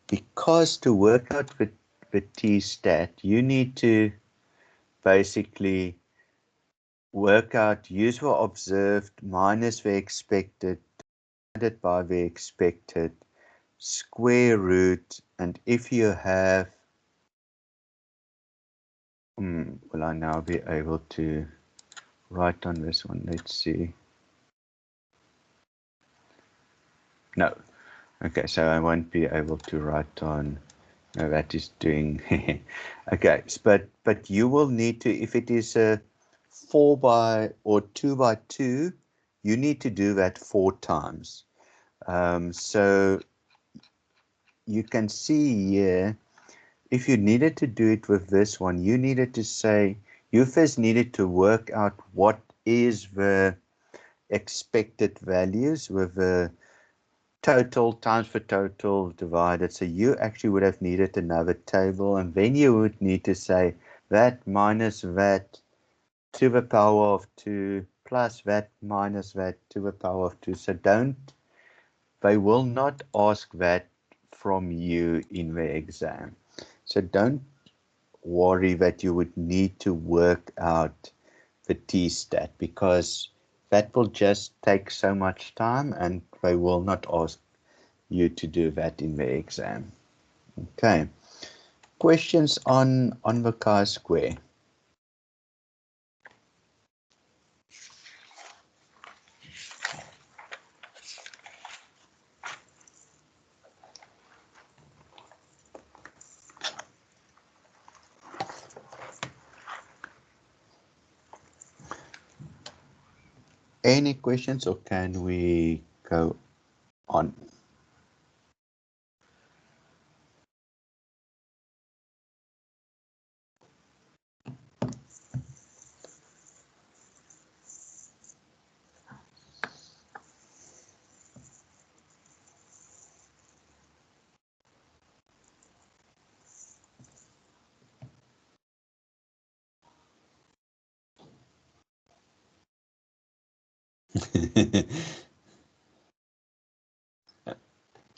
Because to work out the t-stat, you need to basically work out use the observed minus the expected divided by the expected square root, and if you have will I now be able to write on this one? Let's see. No. Okay, so I won't be able to write on. No, that is doing. Okay, but you will need to, if it is a 4 by or 2 by 2, you need to do that 4 times. So you can see here, if you needed to do it with this one, you needed to say, you first needed to work out what is the expected values with the total times the total divided. So you actually would have needed another table, and then you would need to say that minus that to the power of 2 plus that minus that to the power of 2. So they will not ask that from you in the exam. So don't worry that you would need to work out the t-stat because that will just take so much time and they will not ask you to do that in the exam. Okay. Questions on the chi-square? Any questions, or can we go on?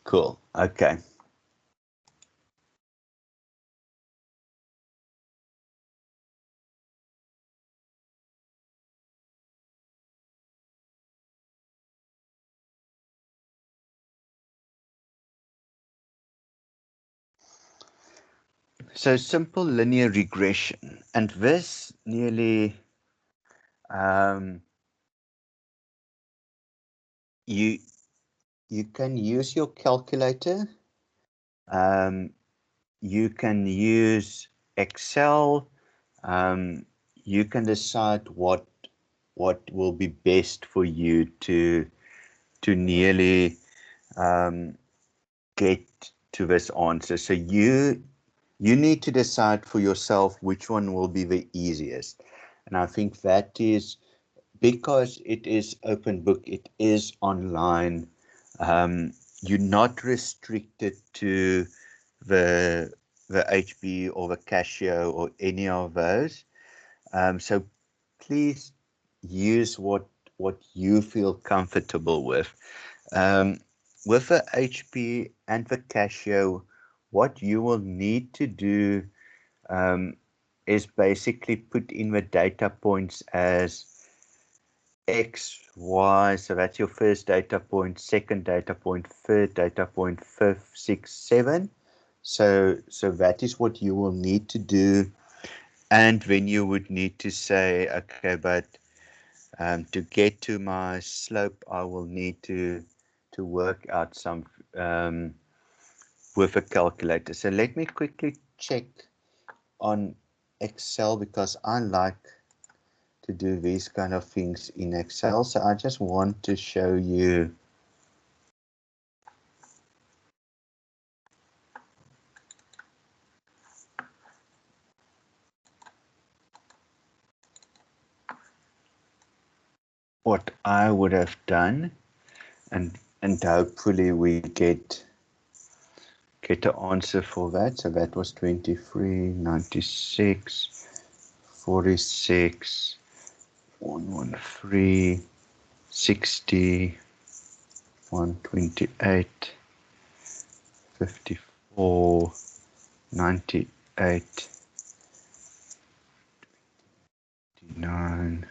Cool. Okay. So simple linear regression, and this nearly you you can use your calculator. You can use Excel. You can decide what will be best for you to nearly get to this answer. So you need to decide for yourself which one will be the easiest. And I think that is because it is open book, it is online. You're not restricted to the HB or the Casio or any of those. So please use what you feel comfortable with. Um, with the HP and the Casio, what you will need to do is basically put in the data points as X, Y, so that's your first data point, second data point, third data point, fifth, sixth, seven. So that is what you will need to do. And then you would need to say, okay, but to get to my slope, I will need to work out some with a calculator. So let me quickly check on Excel because I like to do these kind of things in Excel. So I just want to show you what I would have done. And and hopefully we get the answer for that. So that was 23, 96, 46, 113, 60, 128, 54, 98, 9,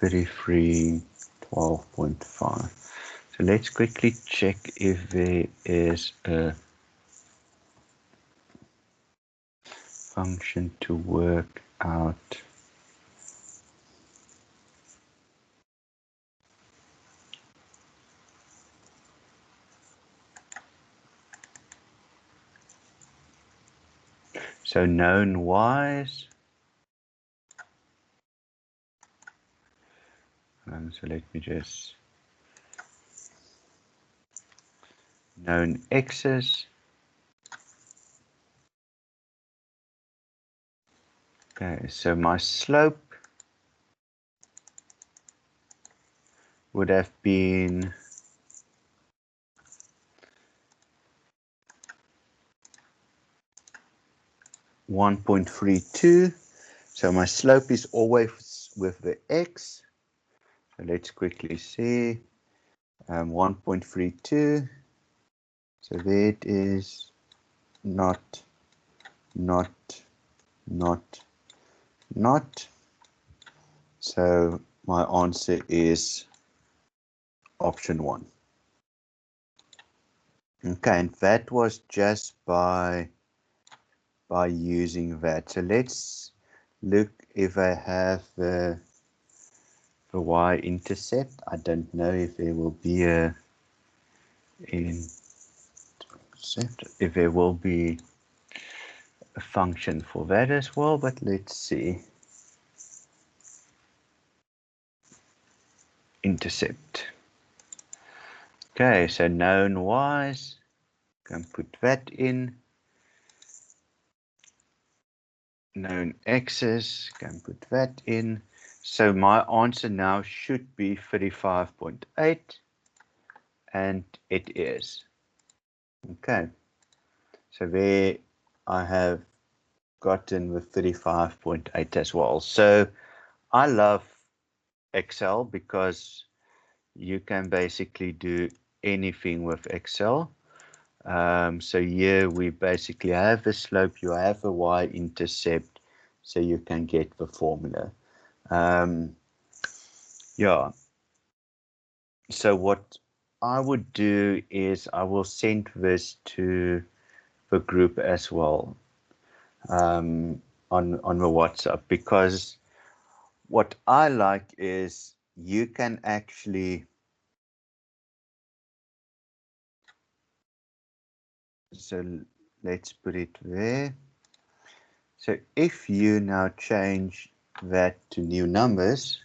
33, 12.5. So let's quickly check if there is a function to work out. So known y's. So let me just known x's. Okay, so my slope would have been 1.32. So my slope is always with the x. So let's quickly see. 1.32. So there it is. Not. So my answer is option 1. Okay, and that was just by using that. So let's look if I have the y-intercept. I don't know if there will be a intercept, if there will be a function for that as well, but let's see. Intercept. Okay, so known y's, can put that in. Known x's, can put that in. So my answer now should be 35.8, and it is. Okay, so there I have gotten with 35.8 as well. So I love Excel because you can basically do anything with Excel. So here we basically have a slope, you have a y-intercept, so you can get the formula. Yeah. So what I would do is I will send this to the group as well, on the WhatsApp, because what I like is you can actually, so let's put it there. So if you now change that to new numbers,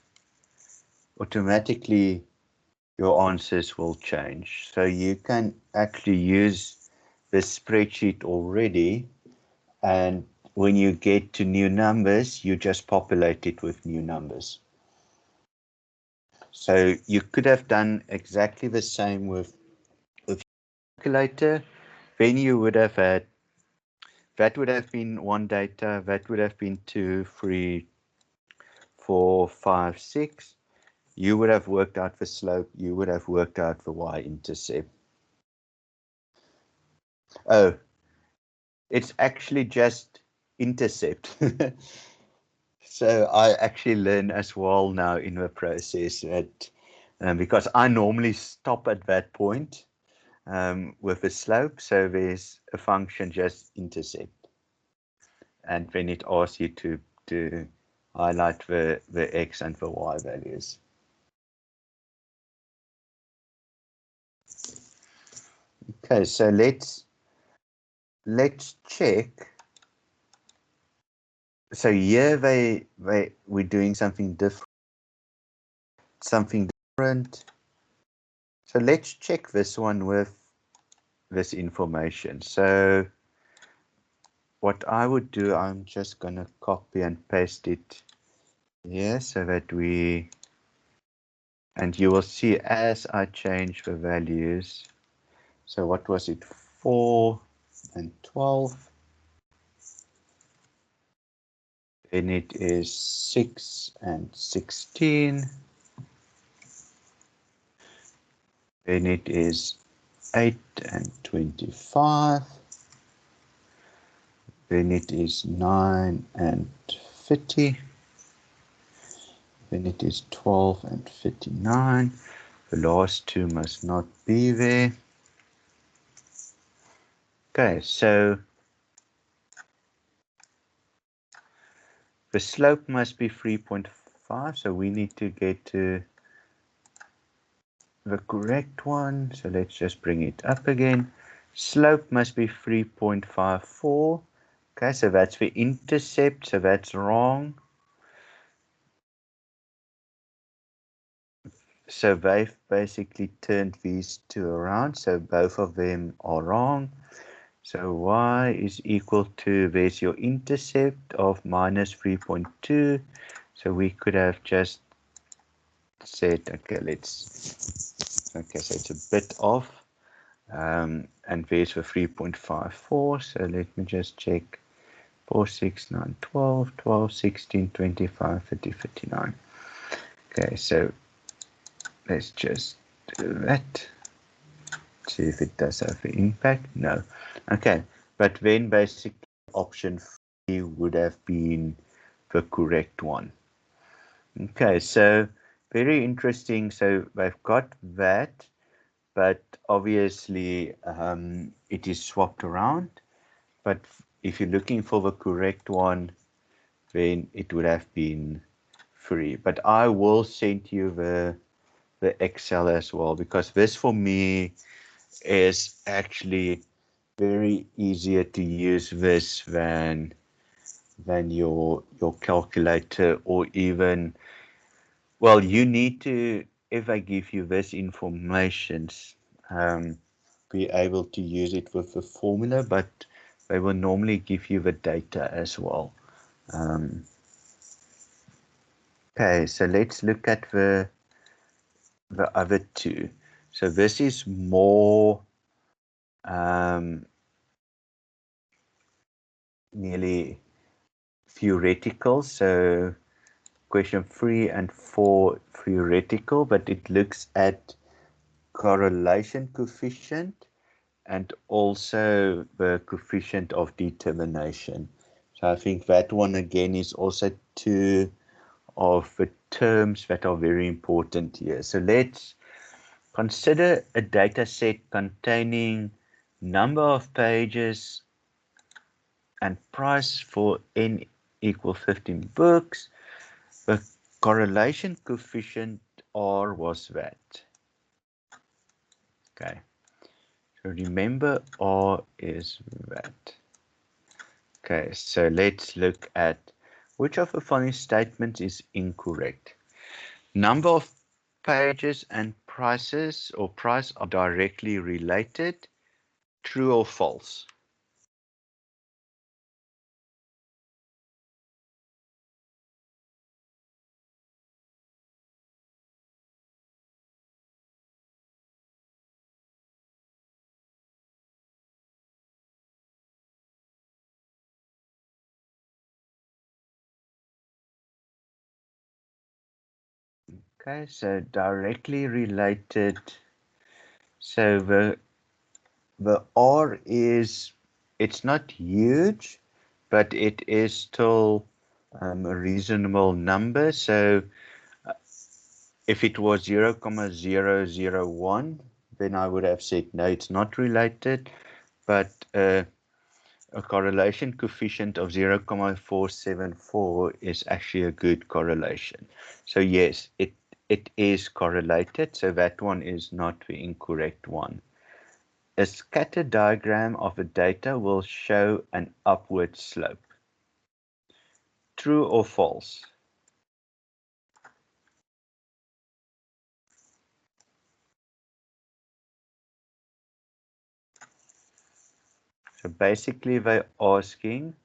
automatically your answers will change. So you can actually use the spreadsheet already, and when you get to new numbers, you just populate it with new numbers. So you could have done exactly the same with calculator. Then you would have had, that would have been 1 data, that would have been 2, 3, 4, 5, 6. You would have worked out the slope, you would have worked out the y-intercept. Oh, it's actually just intercept. So I actually learn as well now in the process that, because I normally stop at that point with a slope. So there's a function just intercept, and then it asks you to highlight the x and the y values. Okay, so let's check. So here we're doing something different. So let's check this one with this information. So what I would do, I'm just going to copy and paste it here so that we And you will see as I change the values. So what was it? 4 and 12. Then it is 6 and 16. Then it is 8 and 25. Then it is 9 and 50. Then it is 12 and 59. The last two must not be there. Okay, so the slope must be 3.5. So we need to get to the correct one. So let's just bring it up again. Slope must be 3.54. Okay, so that's the intercept. So that's wrong. So they've basically turned these two around. So both of them are wrong. So y is equal to, there's your intercept of minus 3.2. So we could have just said, okay, so it's a bit off. And there's the 3.54. So let me just check. 4, 6, 9, 12, 12, 16, 25, 30, 59. Okay, so let's just do that. See if it does have an impact. No. Okay, but then basically option 3 would have been the correct one. Okay, so very interesting. So they've got that, but obviously it is swapped around. But if you're looking for the correct one, then it would have been 3. But I will send you the Excel as well, because this for me is actually very easier to use this than your calculator, or even, well, you need to, if I give you this information, um, be able to use it with the formula, but they will normally give you the data as well. Okay, so let's look at the other two. So this is more nearly theoretical. So question 3 and 4 theoretical, but it looks at correlation coefficient and also the coefficient of determination. So I think that one again is also two of the terms that are very important here. So let's consider a data set containing number of pages and price for n equal 15 books. The correlation coefficient R was that. Okay, so remember R is that. Okay, so let's look at which of the following statements is incorrect. Number of pages and prices or price are directly related. True or false? Okay, so directly related. So the R is, it's not huge, but it is still a reasonable number. So if it was 0,001, then I would have said no, it's not related. But a correlation coefficient of 0,474 is actually a good correlation. So yes, it is correlated. So that one is not the incorrect one. A scatter diagram of the data will show an upward slope. True or false? So basically they're asking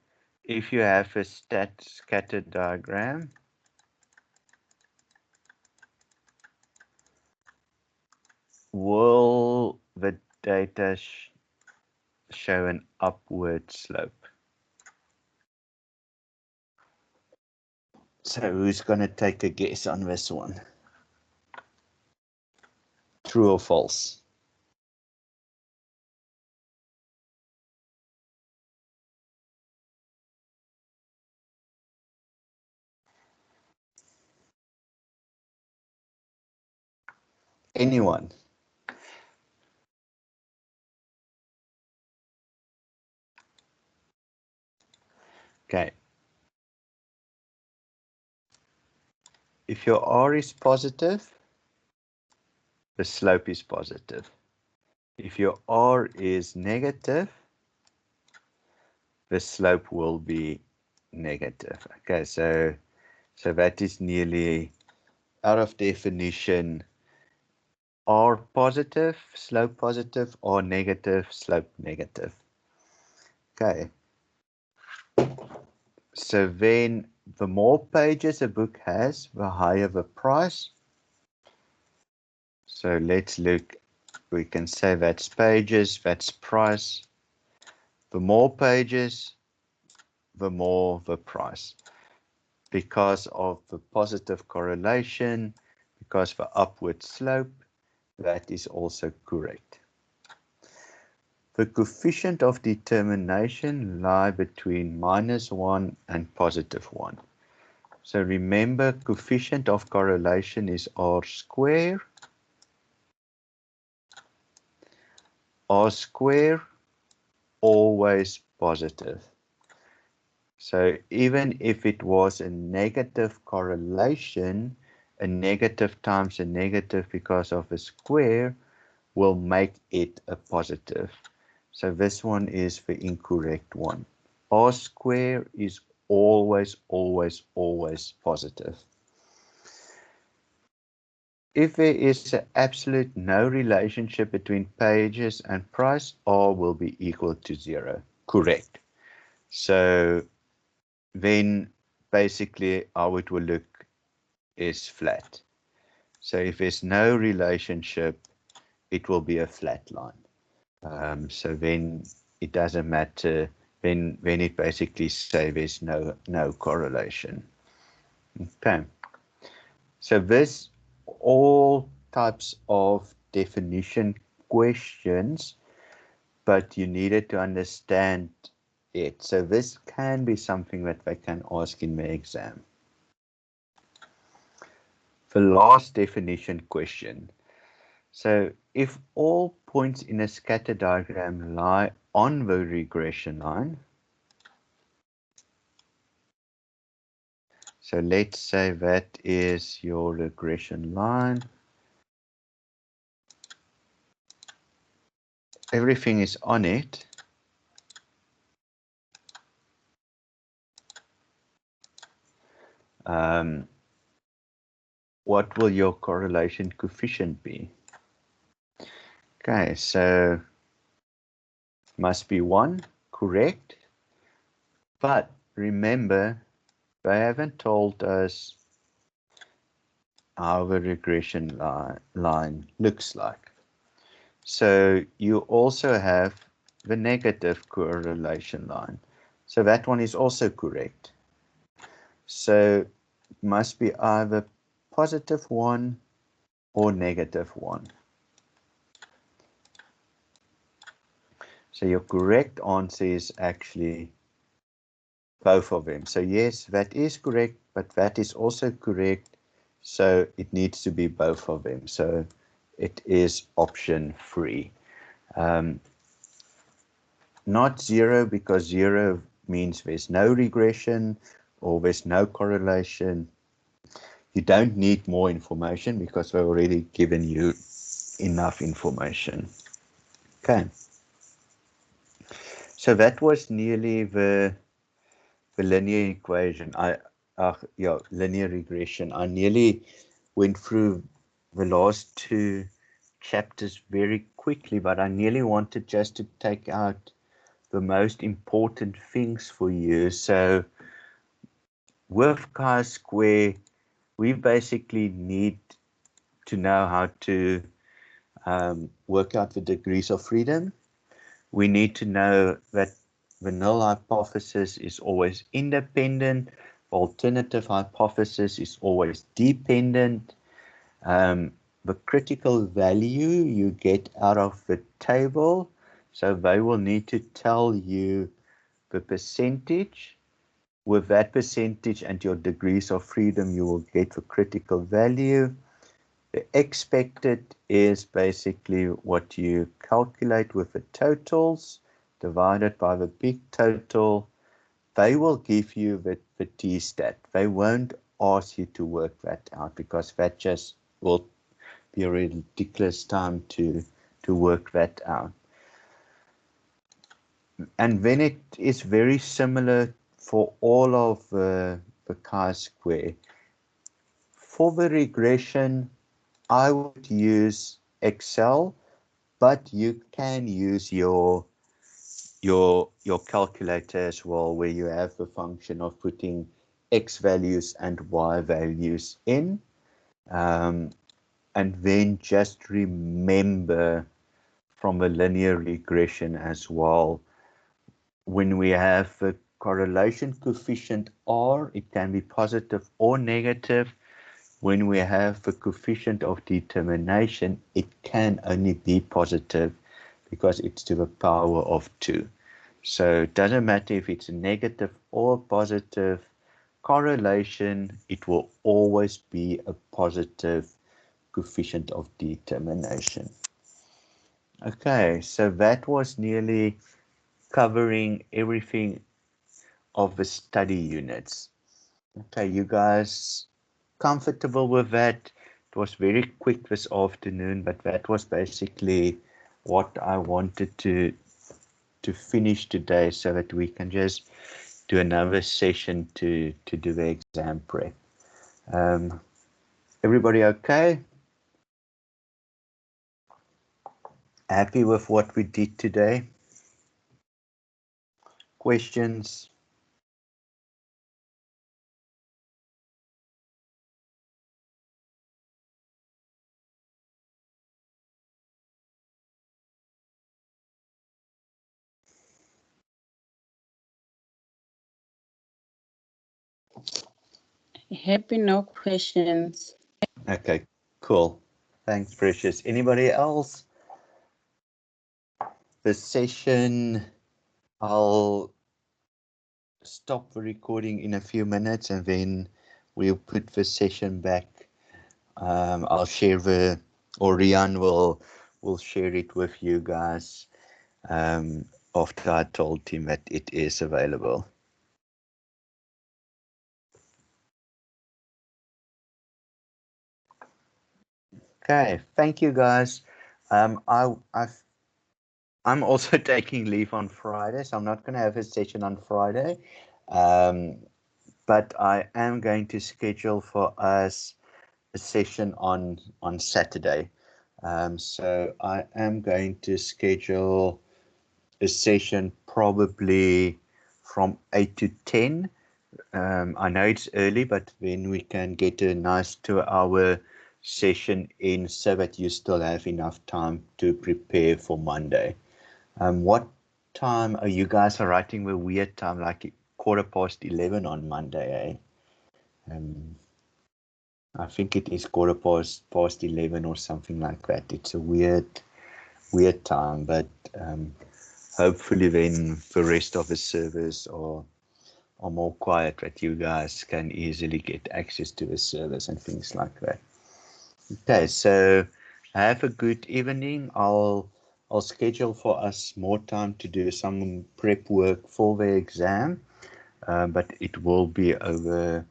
if you have a scatter diagram will the data show an upward slope? So who's going to take a guess on this one? True or false? Anyone? Okay. If your R is positive, the slope is positive. If your R is negative, the slope will be negative. Okay, so that is nearly out of definition. R positive, slope positive, or negative, slope negative. Okay, so then the more pages a book has, the higher the price. So let's look, we can say that's pages, that's price. The more pages, the more the price. Because of the positive correlation, because the upward slope, that is also correct. The coefficient of determination lie between -1 and +1. So remember, coefficient of correlation is R square. R square, always positive. So even if it was a negative correlation, a negative times a negative because of a square will make it a positive. So this one is the incorrect one. R square is always, always, always positive. If there is an absolute no relationship between pages and price, R will be equal to 0. Correct. So then basically how it will look is flat. So if there's no relationship, it will be a flat line. So then it doesn't matter. Then it basically says there's no correlation. Okay. So this all types of definition questions, but you needed to understand it. So this can be something that they can ask in the exam. The last definition question. So if all points in a scatter diagram lie on the regression line, so let's say that is your regression line. Everything is on it. What will your correlation coefficient be? Okay, so must be 1, correct. But remember, they haven't told us how the regression line looks like. So you also have the negative correlation line. So that one is also correct. So it must be either +1 or -1. So your correct answer is actually both of them. So yes, that is correct, but that is also correct. So it needs to be both of them. So it is option 3. Not 0, because 0 means there's no regression or there's no correlation. You don't need more information because we've already given you enough information. Okay. So that was nearly the linear equation. Linear regression. I nearly went through the last 2 chapters very quickly, but I nearly wanted just to take out the most important things for you. So with chi-square, we basically need to know how to work out the degrees of freedom. We need to know that the null hypothesis is always independent. Alternative hypothesis is always dependent. The critical value you get out of the table, so they will need to tell you the percentage. With that percentage and your degrees of freedom, you will get the critical value. The expected is basically what you calculate with the totals divided by the big total. They will give you the t-stat. They won't ask you to work that out because that just will be a ridiculous time to work that out. And then it is very similar for all of the chi-square. For the regression, I would use Excel, but you can use your calculator as well, where you have the function of putting X values and Y values in. And then just remember from a linear regression as well, when we have a correlation coefficient R, it can be positive or negative. When we have the coefficient of determination, it can only be positive because it's to the power of 2. So it doesn't matter if it's a negative or positive correlation, it will always be a positive coefficient of determination. Okay, so that was nearly covering everything of the study units. Okay, you guys comfortable with that? It was very quick this afternoon, but that was basically what I wanted to finish today so that we can just do another session to do the exam prep. Everybody okay? Happy with what we did today? Questions? Happy, no questions. Okay, cool. Thanks, Precious. Anybody else? The session, I'll stop the recording in a few minutes and then we'll put the session back. I'll share or Rian will share it with you guys after I told him that it is available. Okay, thank you guys. I'm also taking leave on Friday, so I'm not going to have a session on Friday. But I am going to schedule for us a session on Saturday. So I am going to schedule a session probably from 8 to 10. I know it's early, but then we can get a nice 2-hour session in so that you still have enough time to prepare for Monday. What time are you guys writing the weird time, like 11:15 on Monday, eh? I think it is 11:15 or something like that. It's a weird time, but hopefully then the rest of the servers are more quiet, that you guys can easily get access to the servers and things like that. Okay, so have a good evening. I'll schedule for us more time to do some prep work for the exam, but it will be over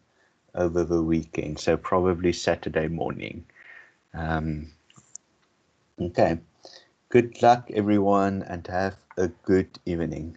the weekend, so probably Saturday morning. Okay, good luck everyone and have a good evening.